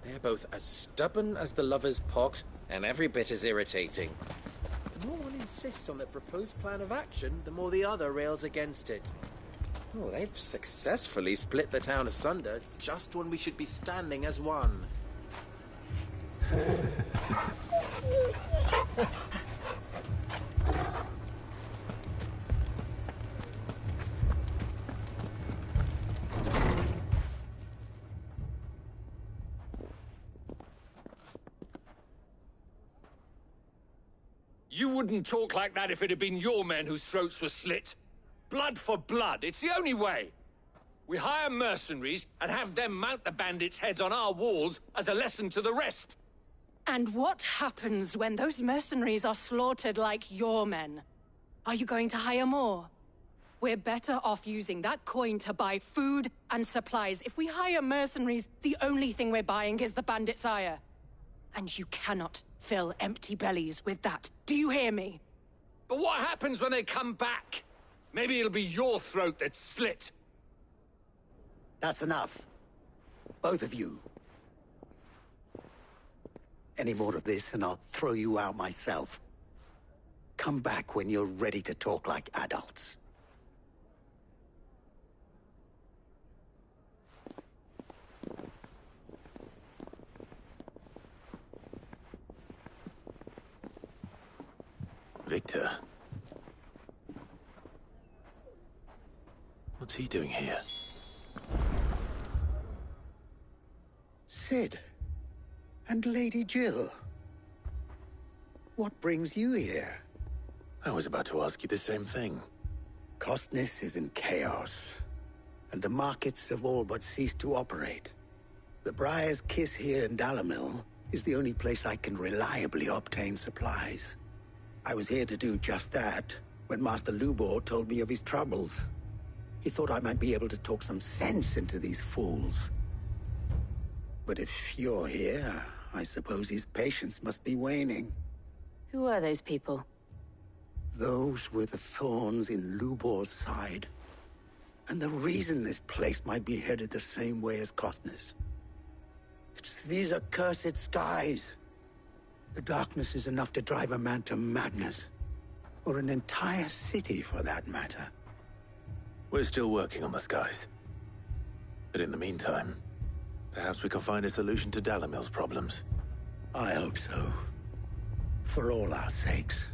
They're both as stubborn as the lover's pox, and every bit as irritating. The more one insists on the proposed plan of action, the more the other rails against it. Oh, they've successfully split the town asunder just when we should be standing as one.
You wouldn't talk like that if it had been your men whose throats were slit. Blood for blood, it's the only way. We hire mercenaries and have them mount the bandits' heads on our walls as a lesson to the rest.
And what happens when those mercenaries are slaughtered like your men? Are you going to hire more? We're better off using that coin to buy food and supplies. If we hire mercenaries, the only thing we're buying is the bandits' ire. And you cannot fill empty bellies with that. Do you hear me?
But what happens when they come back? Maybe it'll be your throat that's slit.
That's enough. Both of you. Any more of this and I'll throw you out myself. Come back when you're ready to talk like adults.
Victor. What's he doing here?
Sid. And Lady Jill. What brings you here?
I was about to ask you the same thing.
Costness is in chaos, and the markets have all but ceased to operate. The Briar's Kiss here in Dalamil is the only place I can reliably obtain supplies. I was here to do just that when Master Lubor told me of his troubles. He thought I might be able to talk some sense into these fools. But if you're here, I suppose his patience must be waning.
Who are those people?
Those were the thorns in Lubor's side. And the reason this place might be headed the same way as Costness. It's these accursed skies. The darkness is enough to drive a man to madness. Or an entire city, for that matter.
We're still working on the skies. But in the meantime, perhaps we can find a solution to Dalamil's problems.
I hope so. For all our sakes.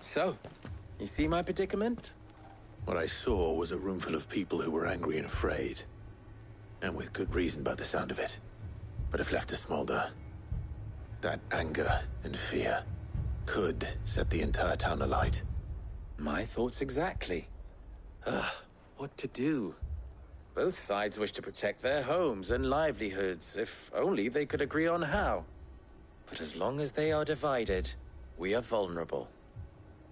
So, you see my predicament?
What I saw was a room full of people who were angry and afraid. And with good reason by the sound of it. But if left to smolder, that anger and fear could set the entire town alight.
My thoughts exactly. What to do? Both sides wish to protect their homes and livelihoods, if only they could agree on how. But as long as they are divided, we are vulnerable.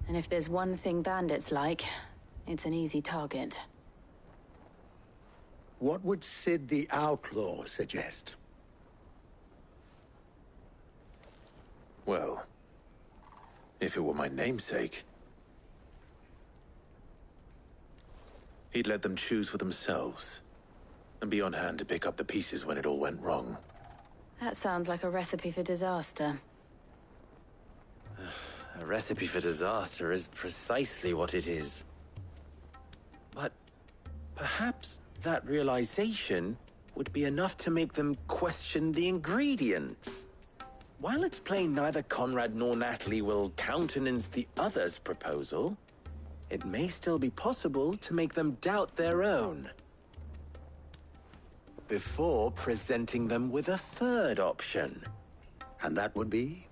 And if there's one thing bandits like, it's an easy target.
What would Sid the Outlaw suggest?
Well, if it were my namesake, he'd let them choose for themselves, and be on hand to pick up the pieces when it all went wrong.
That sounds like a recipe for disaster.
A recipe for disaster is precisely what it is. But perhaps that realization would be enough to make them question the ingredients. While it's plain neither Conrad nor Natalie will countenance the other's proposal, it may still be possible to make them doubt their own, before presenting them with a third option.
And that would be?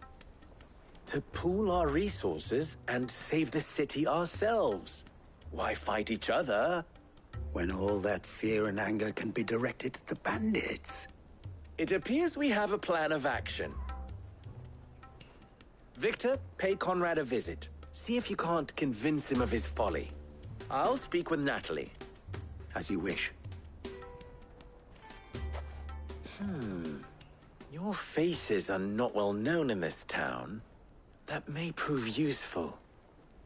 To pool our resources and save the city ourselves. Why fight each other
when all that fear and anger can be directed at the bandits?
It appears we have a plan of action. Victor, pay Conrad a visit. See if you can't convince him of his folly. I'll speak with Natalie.
As you wish.
Your faces are not well known in this town. That may prove useful.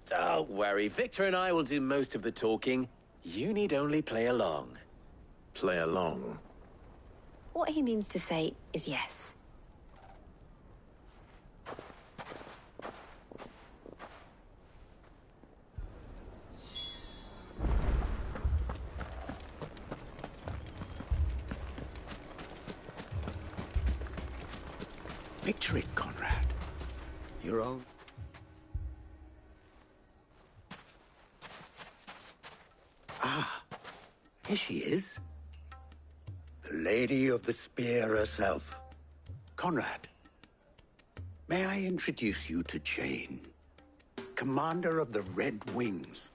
Don't worry, Victor and I will do most of the talking. You need only play along.
Play along?
What he means to say is yes.
Picture it, Conrad. Your own... Ah, here she is. The Lady of the Spear herself. Conrad, may I introduce you to Jane, commander of the Red Wings,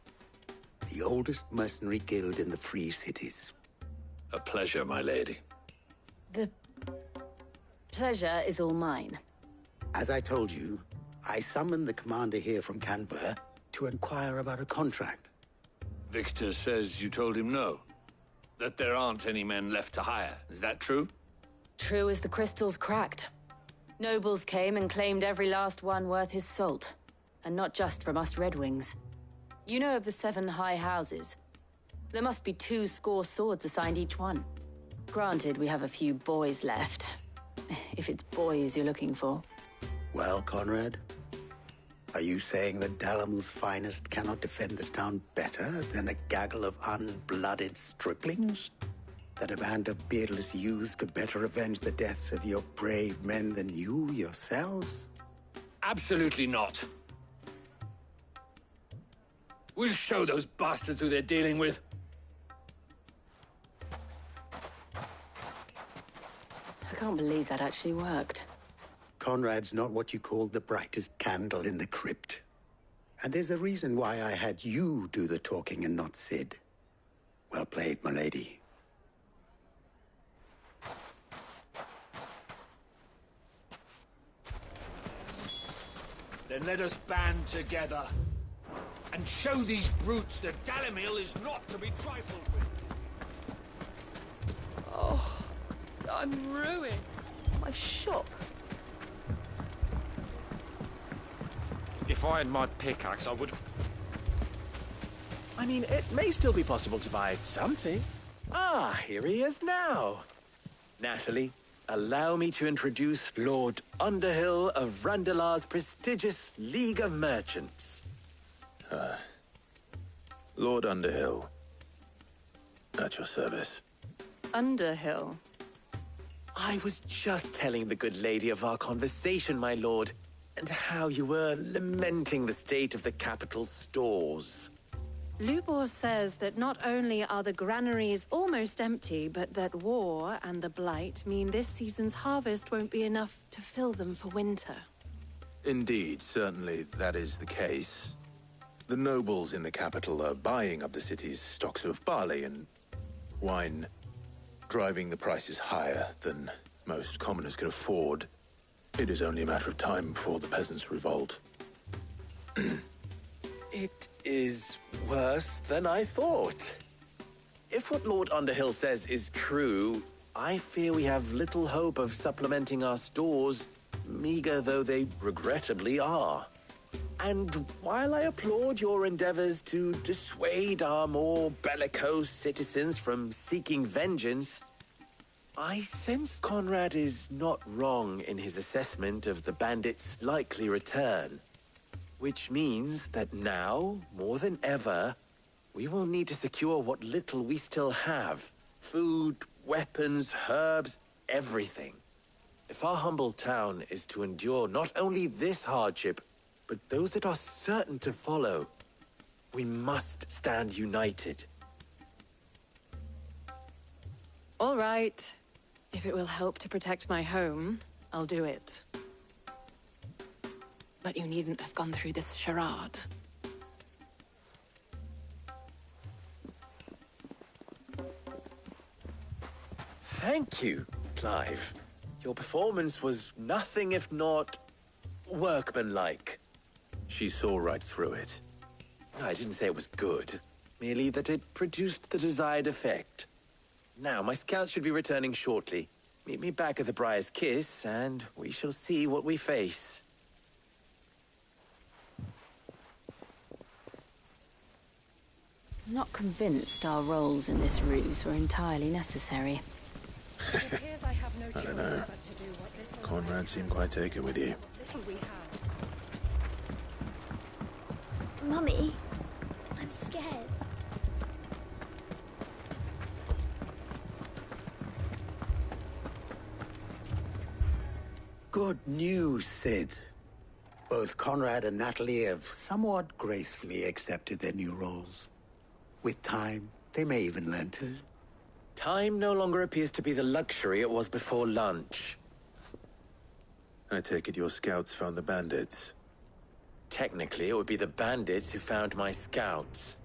the oldest mercenary guild in the Free Cities.
A pleasure, my lady.
The pleasure is all mine.
As I told you, I summoned the commander here from Canver to inquire about a contract.
Victor says you told him no. That there aren't any men left to hire. Is that true?
True as the crystals cracked. Nobles came and claimed every last one worth his salt. And not just from us Red Wings. You know of the 7 high houses. There must be 2 swords assigned each one. Granted, we have a few boys left. If it's boys you're looking for.
Well, Conrad, are you saying that Dalamel's finest cannot defend this town better than a gaggle of unblooded striplings? That a band of beardless youths could better avenge the deaths of your brave men than you yourselves?
Absolutely not. We'll show those bastards who they're dealing with.
I can't believe that actually worked.
Conrad's not what you call the brightest candle in the crypt. And there's a reason why I had you do the talking and not Sid. Well played, my lady.
Then let us band together and show these brutes that Dalimil is not to be trifled with.
Oh, I'm ruined. My shop.
If I had my pickaxe, I would...
I mean, it may still be possible to buy something. Ah, here he is now. Natalie, allow me to introduce Lord Underhill of Randalar's prestigious League of Merchants.
Lord Underhill. At your service.
Underhill?
I was just telling the good lady of our conversation, my lord, and how you were lamenting the state of the capital's stores.
Lubor says that not only are the granaries almost empty, but that war and the Blight mean this season's harvest won't be enough to fill them for winter.
Indeed, certainly that is the case. The nobles in the capital are buying up the city's stocks of barley and wine driving the prices higher than most commoners can afford, it is only a matter of time before the peasants revolt.
It is worse than I thought. If what Lord Underhill says is true, I fear we have little hope of supplementing our stores, meager though they regrettably are. And while I applaud your endeavors to dissuade our more bellicose citizens from seeking vengeance, I sense Conrad is not wrong in his assessment of the bandits' likely return. Which means that now, more than ever, we will need to secure what little we still have. Food, weapons, herbs, everything. If our humble town is to endure not only this hardship, but those that are certain to follow, we must stand united.
All right. If it will help to protect my home, I'll do it. But you needn't have gone through this charade.
Thank you, Clive. Your performance was nothing if not workmanlike.
She saw right through it.
I didn't say it was good, merely that it produced the desired effect. Now, my scouts should be returning shortly. Meet me back at the Briar's Kiss, and we shall see what we face.
I'm not convinced our roles in this ruse were entirely necessary.
I don't know. Conrad seemed quite taken with you.
Mummy, I'm scared.
Good news, Sid. Both Conrad and Natalie have somewhat gracefully accepted their new roles. With time, they may even learn to.
Time no longer appears to be the luxury it was before lunch.
I take it your scouts found the bandits.
Technically, it would be the bandits who found my scouts.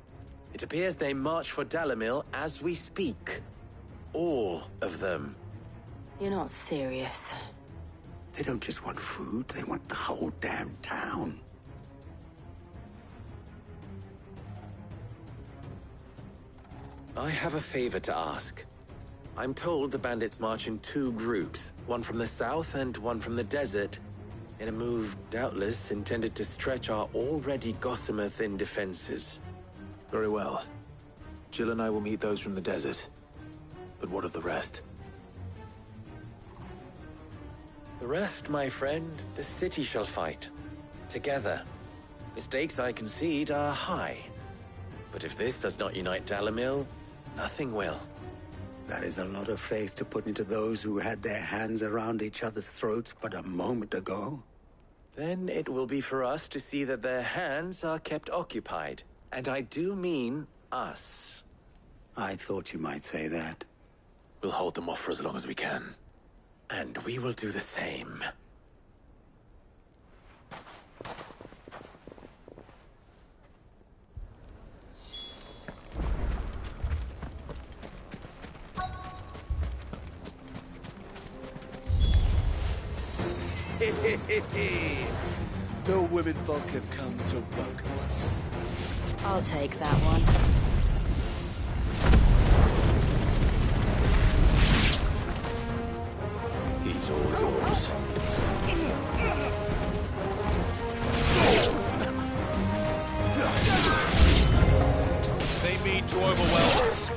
It appears they march for Dalimil as we speak. All of them.
You're not serious.
They don't just want food, they want the whole damn town.
I have a favor to ask. I'm told the bandits march in two groups, one from the south and one from the desert, in a move doubtless intended to stretch our already gossamer-thin defenses.
Very well. Jill and I will meet those from the desert. But what of the rest?
The rest, my friend, the city shall fight. Together. The stakes, I concede, are high. But if this does not unite Dalimil, nothing will.
That is a lot of faith to put into those who had their hands around each other's throats but a moment ago.
Then it will be for us to see that their hands are kept occupied. And I do mean us.
I thought you might say that.
We'll hold them off for as long as we can.
And we will do the same.
The women folk have come to welcome us.
I'll take that one.
He's all yours.
They mean to overwhelm us.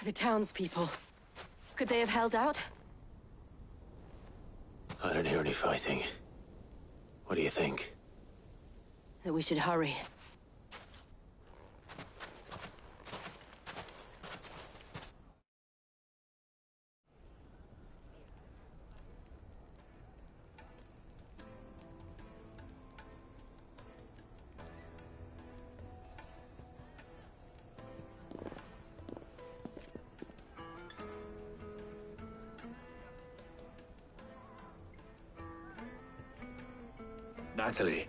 The townspeople. Could they have held out?
I don't hear any fighting. What do you think?
That we should hurry.
Natalie,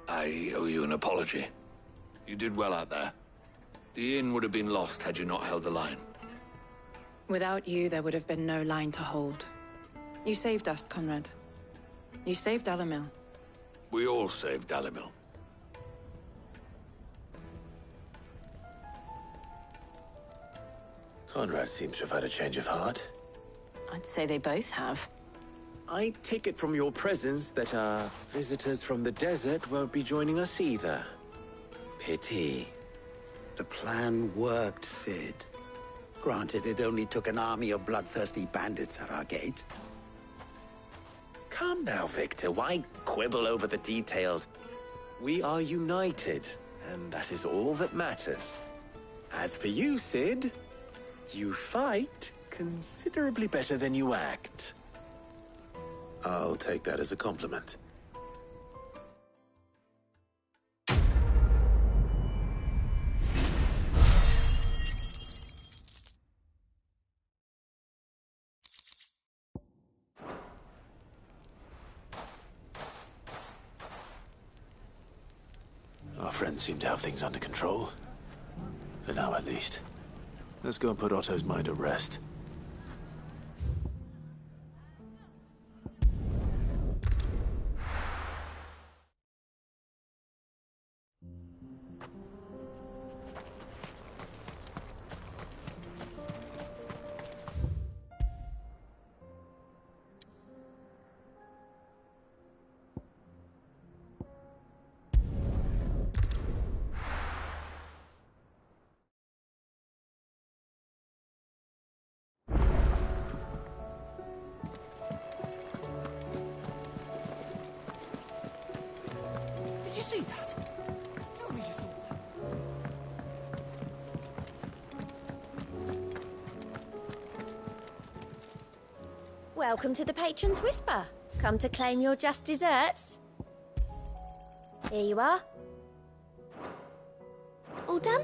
I owe you an apology. You did well out there. The inn would have been lost had you not held the line.
Without you, there would have been no line to hold. You saved us, Conrad. You saved Dalimil.
We all saved Dalimil.
Conrad seems to have had a change of heart.
I'd say they both have.
I take it from your presence that our visitors from the desert won't be joining us either. Pity.
The plan worked, Sid. Granted, it only took an army of bloodthirsty bandits at our gate.
Calm now, Victor. Why quibble over the details? We are united, and that is all that matters. As for you, Sid, you fight considerably better than you act.
I'll take that as a compliment. Our friends seem to have things under control. For now, at least. Let's go and put Otto's mind at rest.
Did you see that? Tell me you saw that.
Welcome to the Patron's Whisper. Come to claim your just desserts? Here you are. All done?